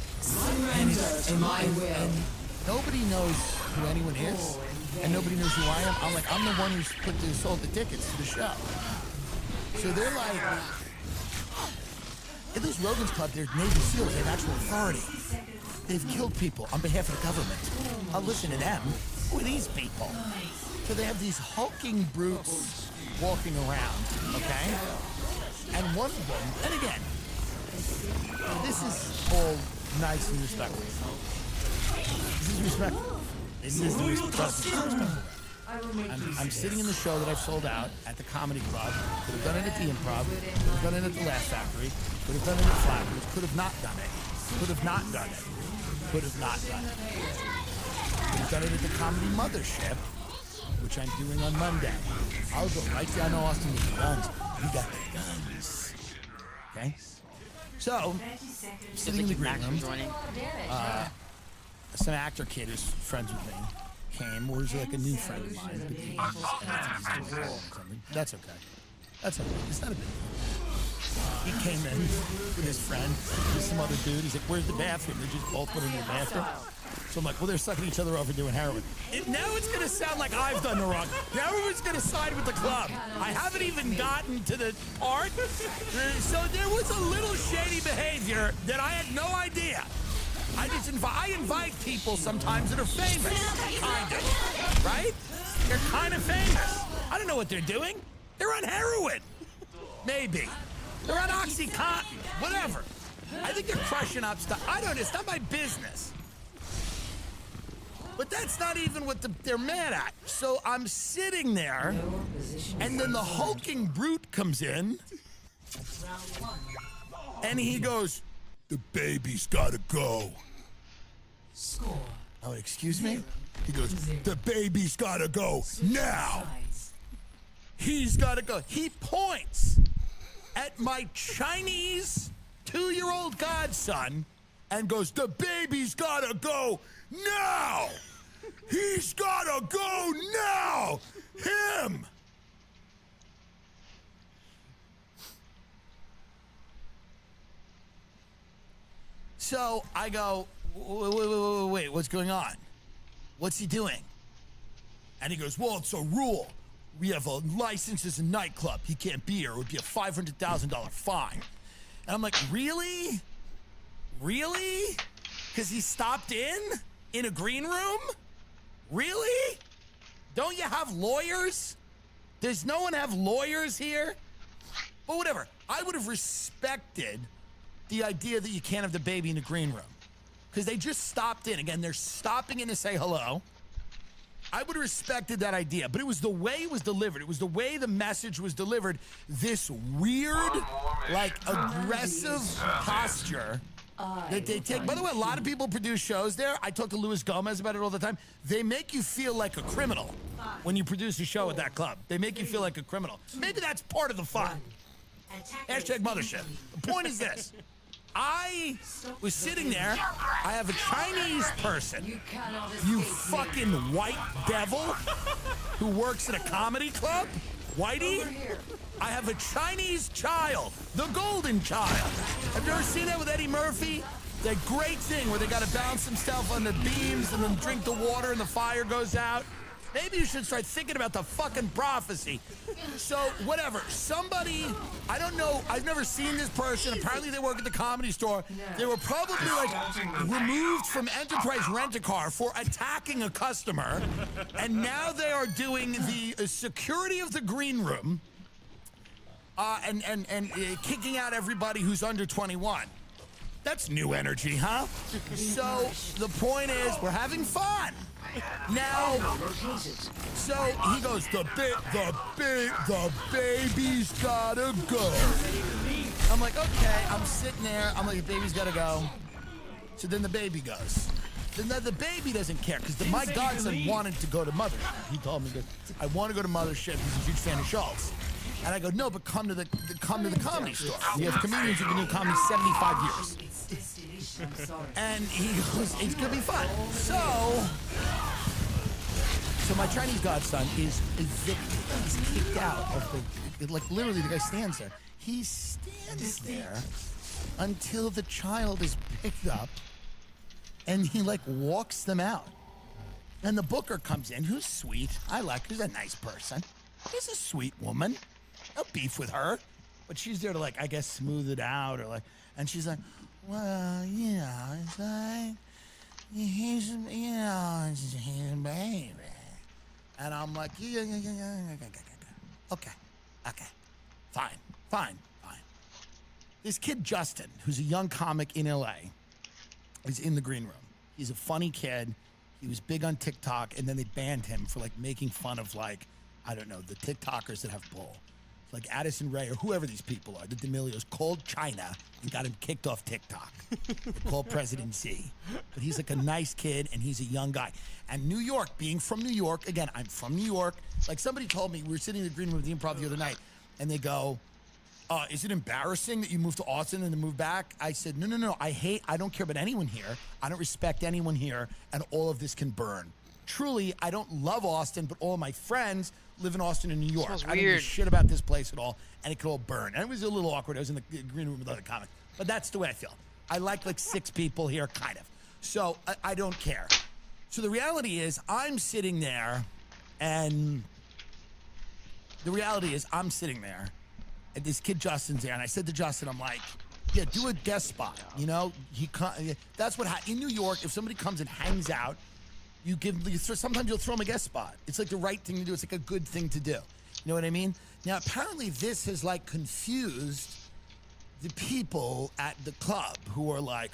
And nobody knows who anyone is, and nobody knows who I am. I'm the one who's sold the tickets to the show. So they're like, at least Rogan's Club, they're Navy SEALs, they have actual authority. They've killed people on behalf of the government. I'll listen to them. Who are these people? So they have these hulking brutes walking around, okay? And one of them, and again, this is all nice and respectful. This is respectful. This is the respectful. I'm sitting in the show that I've sold out at the Comedy Club. Could have done it at the Improv. Could have done it at the Laugh Factory. Could have done it at Flappers. Could have not done it. Could have not done it. Could have not done it. Could have done it at the Comedy Mothership, which I'm doing on Monday. I'll go right down to Austin with the guns. We got the guns. Okay? So, sitting in the green room, some actor kid who's friends with me came, or was like a new friend of mine. That's okay. That's okay. It's not a big deal. He came in with his friend, with some other dude. He's like, where's the bathroom? They just both went in the bathroom. So I'm like, well, they're sucking each other off and doing heroin. Now it's going to sound like I've done the wrong. Now everyone's going to side with the club. I haven't even gotten to the part. So there was a little shady behavior that I had no idea. I invite people sometimes that are famous, kind of, right? They're kind of famous. I don't know what they're doing. They're on heroin. Maybe. They're on OxyContin. Whatever. I think they're crushing up stuff. I don't know. It's not my business. But that's not even what they're mad at. So I'm sitting there, and then the hulking brute comes in, and he goes, "The baby's gotta go." Score. Oh, excuse me? He goes, "The baby's gotta go now." He's gotta go. He points at my Chinese 2-year-old godson and goes, "The baby's gotta go now! He's gotta go now! Him!" So I go, wait, what's going on? What's he doing? And he goes, "Well, it's a rule. We have a license as a nightclub. He can't be here. It would be a $500,000 fine." And I'm like, really? Really? Because he stopped in a green room? Really? Don't you have lawyers? Does no one have lawyers here? But whatever. I would have respected the idea that you can't have the baby in the green room. Because they just stopped in. Again, they're stopping in to say hello. I would have respected that idea, but it was the way it was delivered. It was the way the message was delivered. This weird, like, aggressive posture that they take. By the way, a lot of people produce shows there. I talk to Luis Gomez about it all the time. They make you feel like a criminal when you produce a show at that club. They make you feel like a criminal. Maybe that's part of the fun. Hashtag mothership. The point is this. I was sitting there. I have a Chinese person, you fucking white devil, who works at a comedy club, Whitey. I have a Chinese child, the golden child. Have you ever seen that with Eddie Murphy? That great thing where they got to bounce themselves on the beams and then drink the water and the fire goes out. Maybe you should start thinking about the fucking prophecy. So, whatever. Somebody, I don't know, I've never seen this person. Apparently they work at the Comedy Store. They were probably, like, removed from Enterprise Rent-A-Car for attacking a customer. And now they are doing the security of the green room and kicking out everybody who's under 21. That's new energy, huh? So, the point is, we're having fun. Now, so he goes, the baby's gotta go. I'm like, okay, I'm sitting there. I'm like, the baby's gotta go. So then the baby goes. Then the baby doesn't care because my godson wanted to go to Mothership. He told me, I want to go to Mothership. He's a huge fan of Schultz. And I go, no, but come to the Comedy Store. We have comedians who can do comedy 75 years. And he goes, it's gonna be fun. So my Chinese godson is evicted. He's kicked out of the, like, literally the guy stands there. He stands there until the child is picked up and he, like, walks them out. And the booker comes in, who's sweet. Who's a nice person. She's a sweet woman. No beef with her. But she's there to, like, I guess, smooth it out or, like, and she's like, well, you know, it's like, he's a baby. And I'm like, yeah. Okay. Fine. This kid, Justin, who's a young comic in LA, is in the green room. He's a funny kid. He was big on TikTok, and then they banned him for, like, making fun of, like, I don't know, the TikTokers that have bull. Like Addison Rae or whoever these people are, the D'Amelios, called China and got him kicked off TikTok. They called President Z. But he's like a nice kid and he's a young guy. And New York, being from New York, again, I'm from New York. Like somebody told me, we were sitting in the green room at the Improv the other night, and they go, is it embarrassing that you moved to Austin and then moved back? I said, no, I don't care about anyone here. I don't respect anyone here, and all of this can burn. Truly, I don't love Austin, but all of my friends live in Austin and New York. I don't give a shit about this place at all, and it could all burn. And it was a little awkward. I was in the green room with other comics. But that's the way I feel. I like 6 people here, kind of. So I don't care. So the reality is I'm sitting there and this kid Justin's there, and I said to Justin, I'm like, yeah, do a guest spot. You know, that's what in New York, if somebody comes and hangs out, sometimes you'll throw them a guest spot. It's like the right thing to do. It's like a good thing to do. You know what I mean? Now, apparently this has like confused the people at the club who are like,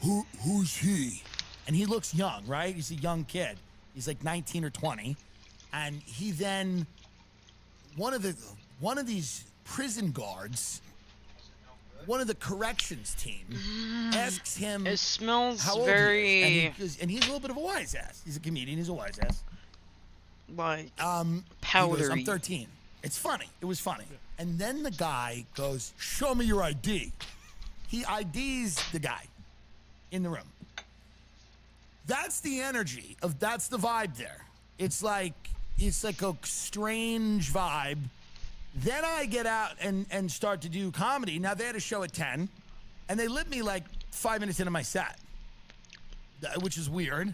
who's he? And he looks young, right? He's a young kid. He's like 19 or 20. And he then, one of these prison guards, one of the corrections team, asks him, it smells how old very... he is. And he's a little bit of a wise ass. He's a comedian. He's a wise ass. Like, powdery. He goes, I'm 13. 13. It's funny. It was funny. And then the guy goes, show me your ID. He IDs the guy in the room. That's the energy that's the vibe there. It's like a strange vibe. Then I get out and start to do comedy. Now they had a show at 10, and they lit me like 5 minutes into my set, which is weird.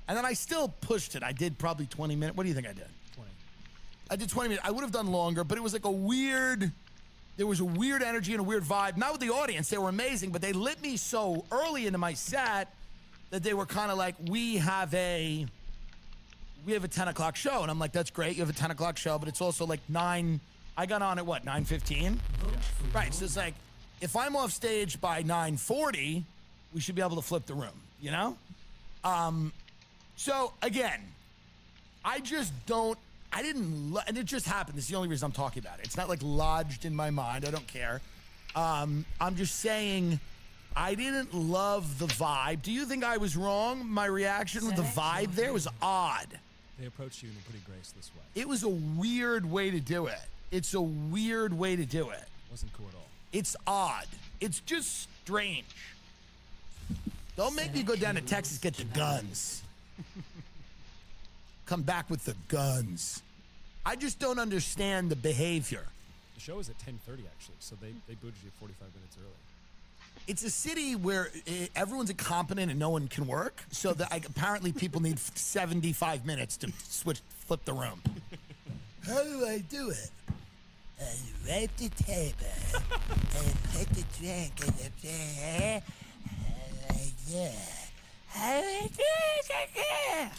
And then I still pushed it. I did probably 20 minutes. What do you think I did? 20. I did 20 minutes. I would have done longer, but it was like there was a weird energy and a weird vibe. Not with the audience. They were amazing, but they lit me so early into my set that they were kind of like, we have a 10 o'clock show. And I'm like, that's great. You have a 10 o'clock show, but it's also like 9. I got on at what, 9:15? Right, so it's like, if I'm off stage by 9:40, we should be able to flip the room, you know? So again, and it just happened. It's the only reason I'm talking about it. It's not like lodged in my mind. I don't care. I'm just saying, I didn't love the vibe. Do you think I was wrong? My reaction with the vibe there was odd. They approached you in a pretty graceless way. It was a weird way to do it. It's a weird way to do it. Wasn't cool at all. It's odd. It's just strange. Don't make me go down to Texas, get the guns. Come back with the guns. I just don't understand the behavior. The show is at 10:30 actually, so they booted you 45 minutes early. It's a city where everyone's incompetent and no one can work, so that apparently people need 75 minutes to flip the room. How do I do it? I wipe the table and put the drink in the chair. How do I do it?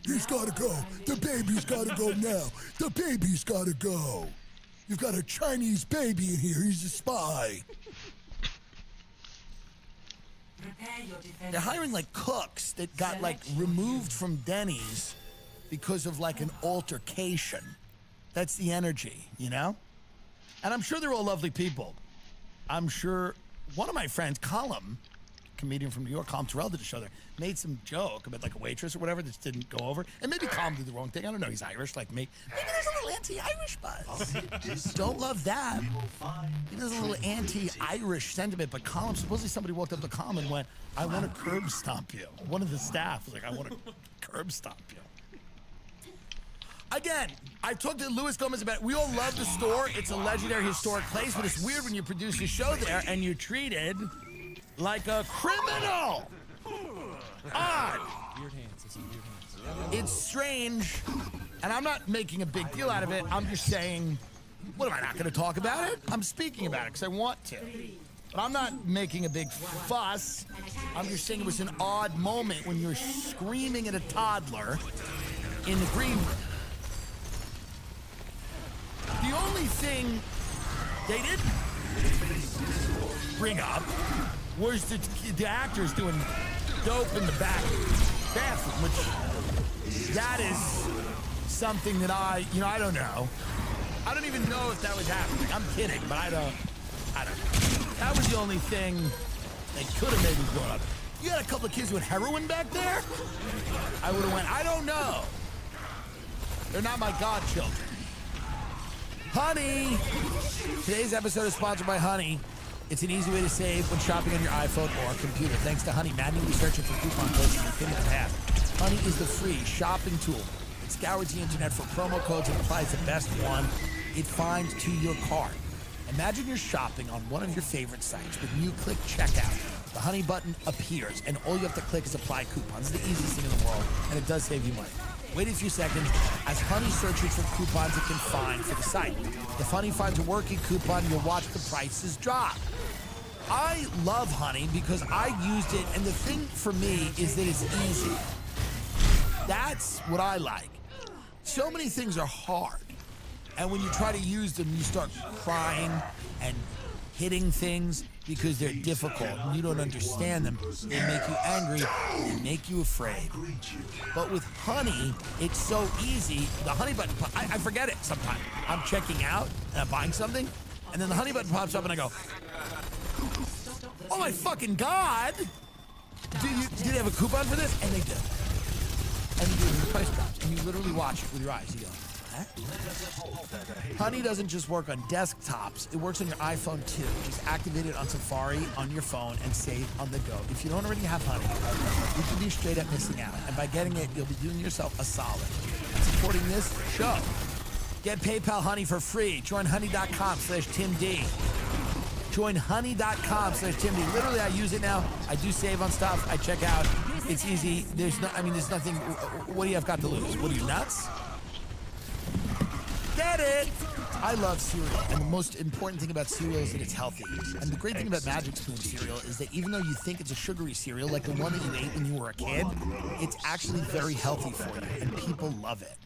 He's gotta go. The baby's gotta go now. The baby's gotta go. You've got a Chinese baby in here. He's a spy. They're hiring like cooks that got like removed from Denny's because of like an altercation. That's the energy, you know? And I'm sure they're all lovely people. I'm sure one of my friends, Colum, comedian from New York, Colum Terrell, did a show there, made some joke about like a waitress or whatever that just didn't go over. And maybe Colum did the wrong thing. I don't know. He's Irish like me. Maybe there's a little anti-Irish buzz. Don't love that. Maybe there's a little anti-Irish sentiment. But Colum, supposedly somebody walked up to Colum and went, I want to curb stomp you. One of the staff was like, I want to curb stomp you. Again, I've talked to Luis Gomez about it. We all love the store. It's a legendary historic place, but it's weird when you produce a show there and you're treated like a criminal. Odd. Weird hands. It's in weird hands. It's strange, and I'm not making a big deal out of it. I'm just saying, what, am I not going to talk about it? I'm speaking about it because I want to. But I'm not making a big fuss. I'm just saying it was an odd moment when you're screaming at a toddler in the green room. The only thing they didn't bring up was the actors doing dope in the bathroom, which that is something that I don't know. I don't even know if that was happening. I'm kidding, but I don't know. That was the only thing they could have maybe brought up. You had a couple of kids with heroin back there? I would have went, I don't know. They're not my godchildren. Honey! Today's episode is sponsored by Honey. It's an easy way to save when shopping on your iPhone or computer. Thanks to Honey, manually searching for coupon codes and pinning the path. Honey is the free shopping tool. It scours the internet for promo codes and applies the best one it finds to your cart. Imagine you're shopping on one of your favorite sites. When you click checkout, The Honey button appears, and all you have to click is apply coupons. It's the easiest thing in the world, and it does save you money. Wait a few seconds as Honey searches for coupons it can find for the site. If Honey finds a working coupon, you'll watch the prices drop. I love Honey because I used it, and the thing for me is that it's easy. That's what I like. So many things are hard, and when you try to use them, you start crying and hitting things because they're difficult and you don't understand them. They make you angry, they make you afraid. But with Honey, it's so easy. The Honey button, I forget it sometimes. I'm checking out and I'm buying something, and then the Honey button pops up and I go, oh my fucking God! Do they have a coupon for this? And they do. And you do the price drops, and you literally watch it with your eyes. You go, huh? Honey doesn't just work on desktops, it works on your iPhone too. Just activate it on Safari on your phone and save on the go. If you don't already have Honey, you can be straight up missing out. And by getting it, you'll be doing yourself a solid. Supporting this show. Get PayPal Honey for free. Join honey.com/TimD. Join honey.com/TimD. Literally, I use it now. I do save on stuff. I check out. It's easy. There's nothing. What do you have got to lose? What are you, nuts? Get it! I love cereal, and the most important thing about cereal is that it's healthy. And the great thing about Magic Spoon cereal is that even though you think it's a sugary cereal, like the one that you ate when you were a kid, it's actually very healthy for you, and people love it.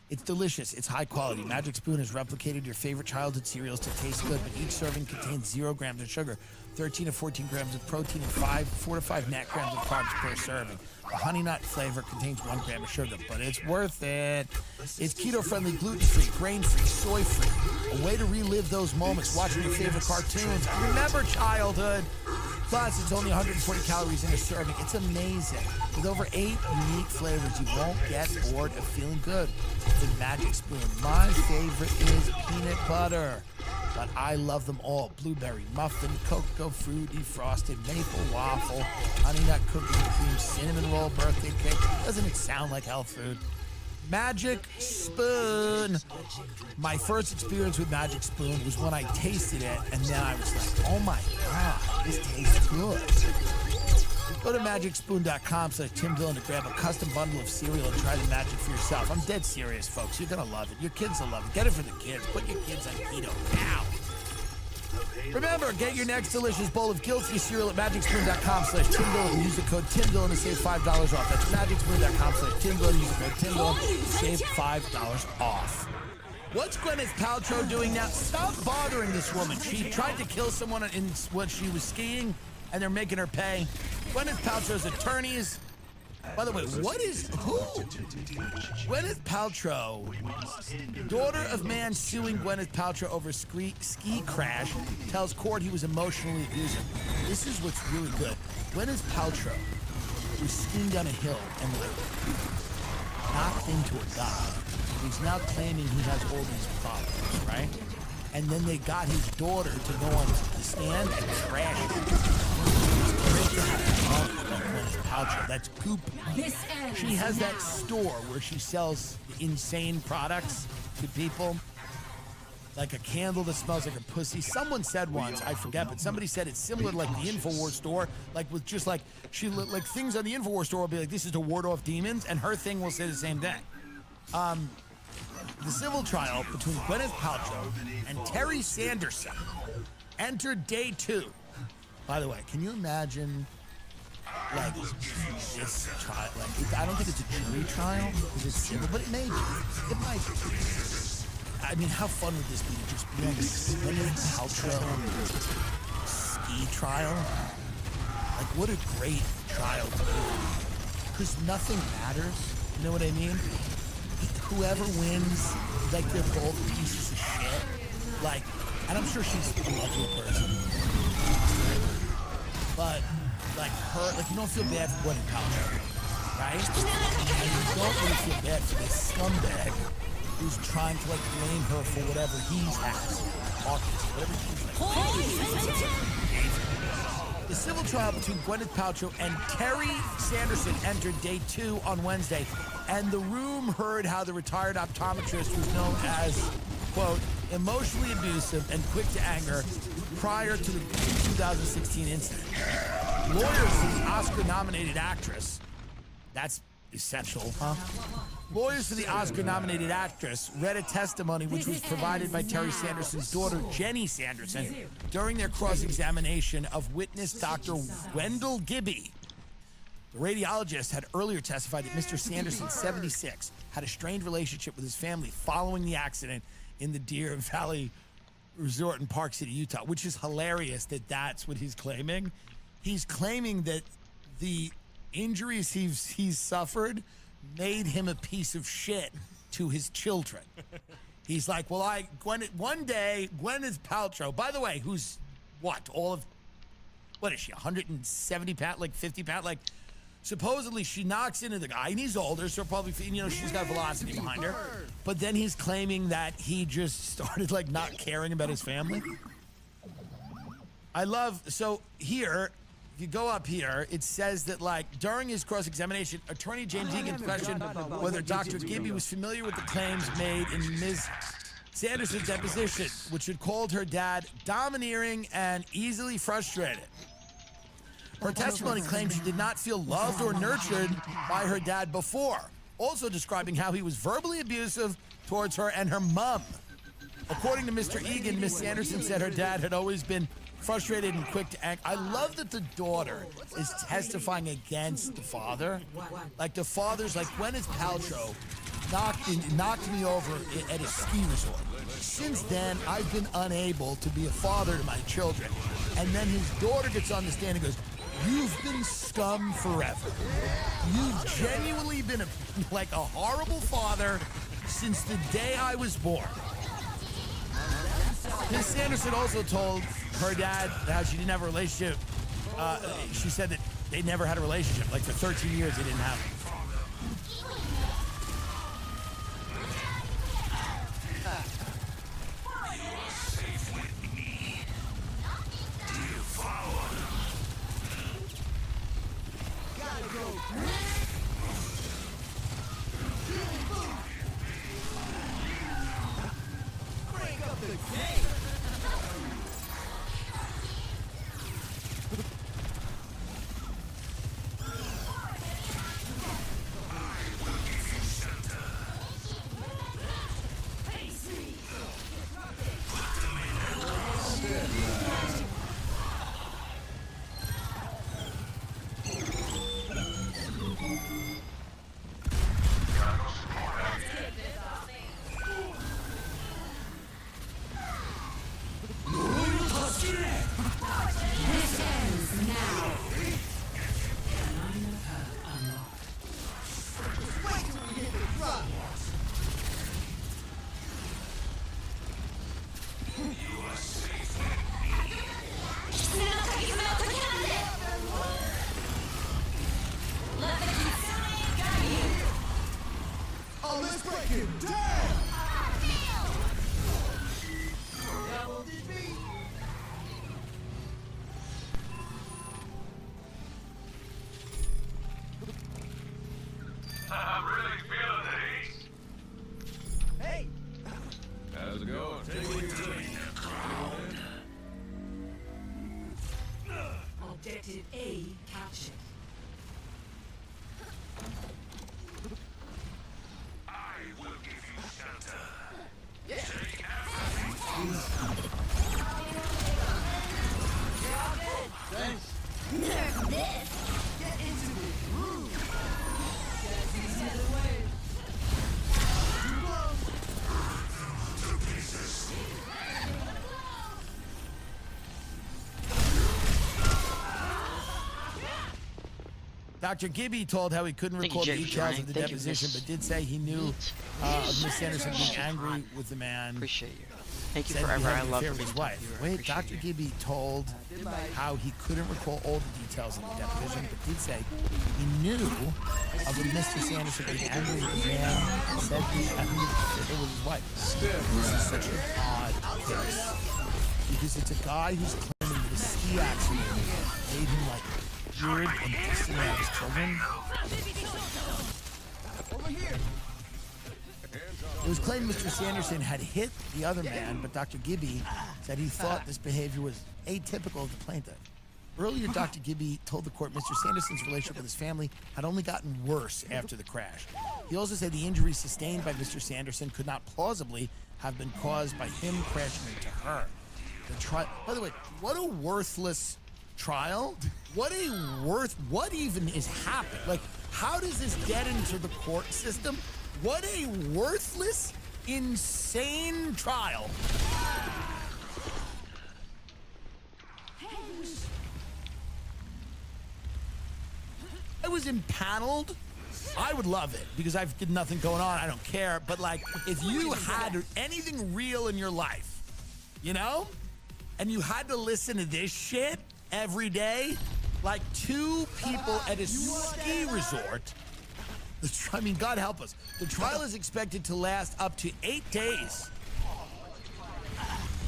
It's delicious. It's high quality. Magic Spoon has replicated your favorite childhood cereals to taste good, but each serving contains 0 grams of sugar, 13 to 14 grams of protein, and 4 to 5 net grams of carbs per serving. The Honey Nut flavor contains 1 gram of sugar, but it's worth it. It's keto-friendly, gluten-free, grain-free, soy-free. A way to relive those moments watching your favorite cartoons. Remember childhood. Plus, it's only 140 calories in a serving. It's amazing. With over 8 unique flavors, you won't get bored of feeling good. The Magic Spoon. My favorite is peanut butter, but I love them all. Blueberry muffin, cocoa, fruity, frosted, maple waffle, honey nut cookies and cream, cinnamon roll, birthday cake. Doesn't it sound like health food? Magic Spoon. My first experience with Magic Spoon was when I tasted it, and then I was like, oh my God, this tastes good. Go to magicspoon.com/TimDillon to grab a custom bundle of cereal and try the magic for yourself. I'm dead serious, folks. You're going to love it. Your kids will love it. Get it for the kids. Put your kids on keto now. Remember, get your next delicious bowl of guilt-free cereal at magicspoon.com/TimDillon and use the code TimDillon to save $5 off. That's magicspoon.com/TimDillon. Use the code TimDillon to save $5 off. What's Gwyneth Paltrow doing now? Stop bothering this woman. She tried to kill someone in when she was skiing, and they're making her pay. Gwyneth Paltrow's attorneys. By the way, who? Gwyneth Paltrow, daughter of man suing Gwyneth Paltrow over ski crash, tells court he was emotionally abusive. This is what's really good. Gwyneth Paltrow was skiing down a hill and knocked into a guy. He's now claiming he has all these problems, right? And then they got his daughter to go on the stand and trash Paltrow. That's Goop. She has that store where she sells insane products to people, like a candle that smells like a pussy. Someone said once, I forget, but somebody said it's similar to like the InfoWars store, like with just like like things on the InfoWars store will be like, this is to ward off demons, and her thing will say the same thing. The civil trial between Gwyneth Paltrow and Terry Sanderson entered day 2. By the way, can you imagine, like, this trial? Like, I don't think it's a jury trial because it's civil, but it may be. It might be. I mean, how fun would this be to just be on the Gwyneth Paltrow ski trial? Like, what a great trial to do. Because nothing matters. You know what I mean? Whoever wins, like, they're both pieces of shit. Like, and I'm sure she's a lovely person. But, like, her, like, you don't feel bad for Gwyneth Paltrow, right? And you don't really feel bad for this scumbag who's trying to, like, blame her for whatever he has. Whatever he's like. The civil trial between Gwyneth Paltrow and Terry Sanderson entered day 2 on Wednesday, and The Room heard how the retired optometrist was known as, quote, emotionally abusive and quick to anger prior to the 2016 incident. Lawyers for the Oscar-nominated actress. That's essential, huh? Lawyers for the Oscar-nominated actress read a testimony which was provided by Terry Sanderson's daughter, Jenny Sanderson, during their cross-examination of witness Dr. Wendell Gibby. The radiologist had earlier testified that Mr. Sanderson, 76, had a strained relationship with his family following the accident in the Deer Valley Resort in Park City, Utah, which is hilarious that that's what he's claiming. He's claiming that the injuries he's suffered made him a piece of shit to his children. He's like, well, one day, Gwyneth Paltrow, by the way, who's what is she, 170 pounds, like 50 pounds? Like, supposedly she knocks into the guy, and he's older, so probably, she's got velocity behind her. But then he's claiming that he just started, like, not caring about his family. So here, if you go up here, it says that, like, during his cross-examination, attorney James Egan questioned whether Dr. Gibby was familiar with the claims made in Ms. Sanderson's deposition, which had called her dad domineering and easily frustrated. Her testimony claimed she did not feel loved or nurtured by her dad before, also describing how he was verbally abusive towards her and her mom. According to Mr. Egan, Ms. Sanderson said her dad had always been frustrated and quick to act. I love that the daughter is testifying against the father. Like, the father's like, Gwyneth Paltrow knocked me over at a ski resort. Since then, I've been unable to be a father to my children. And then his daughter gets on the stand and goes, you've been scum forever. You've genuinely been a horrible father since the day I was born. Ms. Sanderson also told her dad how she didn't have a relationship. She said that they never had a relationship. Like, for 13 years, they didn't have it. Objective A captured. I will give you shelter. Thanks. Nerf this. Get into it. Move. Get these out of the way. Too close. To pieces. Dr. Gibby told how he couldn't recall the details of the deposition, but did say he knew of Miss Sanderson being angry with the man. Appreciate you. Thank you Said forever. I he love had an affair with his wife. Wait, Dr. Gibby told how he couldn't recall all the details of the deposition, but did say he knew of Mr. Sanderson being angry with the man. Said he had an affair with his wife. This is such an odd case because it's a guy who's claiming that a ski accident made him like weird and distant about his children. Over here. It was claimed Mr. Sanderson had hit the other man, but Dr. Gibby said he thought this behavior was atypical of the plaintiff. Earlier, Dr. Gibby told the court Mr. Sanderson's relationship with his family had only gotten worse after the crash. He also said the injuries sustained by Mr. Sanderson could not plausibly have been caused by him crashing into her. The trial, by the way, what a worthless trial. What even is happening? Like, how does this get into the court system? What a worthless, insane trial. I was impaneled. I would love it because I've got nothing going on. I don't care. But like, if you had anything real in your life, you know, and you had to listen to this shit every day, like 2 people at a ski resort. I mean, God help us. The trial is expected to last up to 8 days.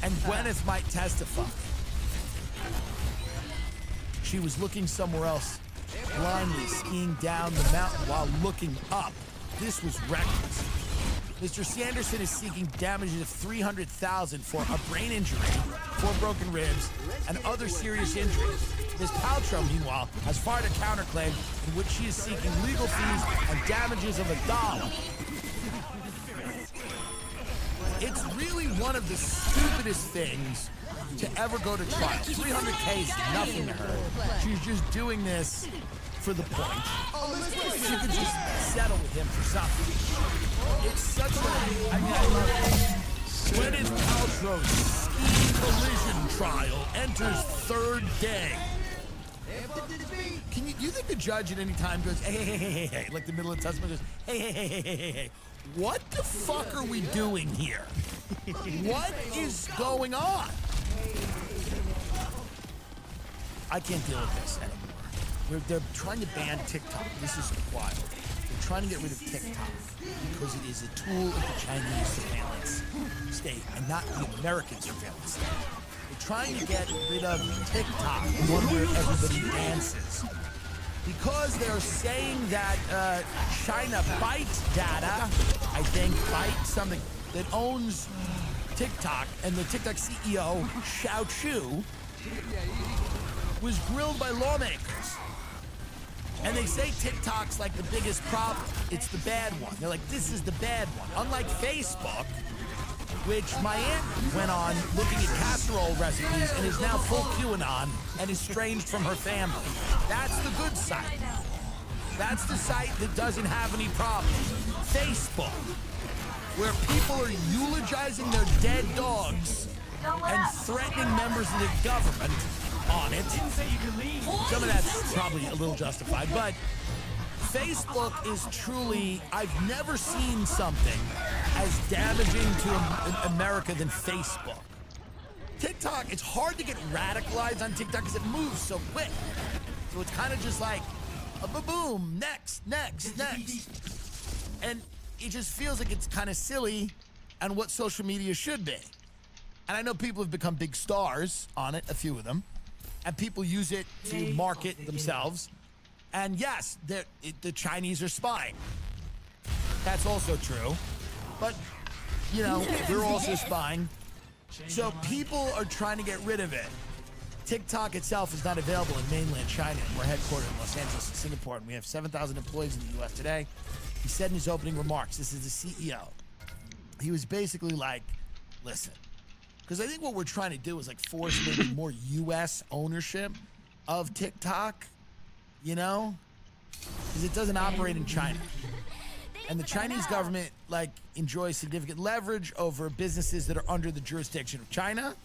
And Gwyneth might testify. She was looking somewhere else, blindly skiing down the mountain while looking up. This was reckless. Mr. Sanderson is seeking damages of $300,000 for a brain injury, 4 broken ribs, and other serious injuries. Ms. Paltrow, meanwhile, has filed a counterclaim in which she is seeking legal fees and damages of $1. It's really one of the stupidest things to ever go to trial. $300K is nothing to her. She's just doing this for the point. She could just settle with him for something. It's such a... I love it. Gwyneth Paltrow's ski collision trial enters 3rd day. Do you think the judge at any time goes, hey, like the middle of the testimony goes, hey. What the fuck are we doing here? What is going on? I can't deal with this anymore. They're trying to ban TikTok. This is wild. They're trying to get rid of TikTok because it is a tool of the Chinese surveillance state and not the American surveillance state. They're trying to get rid of TikTok, the one where everybody dances. Because they're saying that China Byte Data, I think, Byte something, that owns TikTok, and the TikTok CEO, Xiao Chu, was grilled by lawmakers. And they say TikTok's like the biggest problem. It's the bad one. They're like, this is the bad one. Unlike Facebook, which my aunt went on looking at casserole recipes and is now full QAnon and estranged from her family. That's the good site. That's the site that doesn't have any problems. Facebook, where people are eulogizing their dead dogs and threatening members of the government on it. Some of that's probably a little justified, but Facebook is truly, I've never seen something as damaging to America than Facebook. TikTok, it's hard to get radicalized on TikTok because it moves so quick. So it's kind of just like, a boom, next. And it just feels like it's kind of silly and what social media should be. And I know people have become big stars on it, a few of them, and people use it to market themselves. And yes, the Chinese are spying. That's also true. But, you know, they're also spying. So people are trying to get rid of it. TikTok itself is not available in mainland China. We're headquartered in Los Angeles and Singapore, and we have 7,000 employees in the U.S. today. He said in his opening remarks, this is the CEO. He was basically like, listen, because I think what we're trying to do is like force maybe more U.S. ownership of TikTok, you know, because it doesn't operate in China. And the Chinese government like enjoys significant leverage over businesses that are under the jurisdiction of China.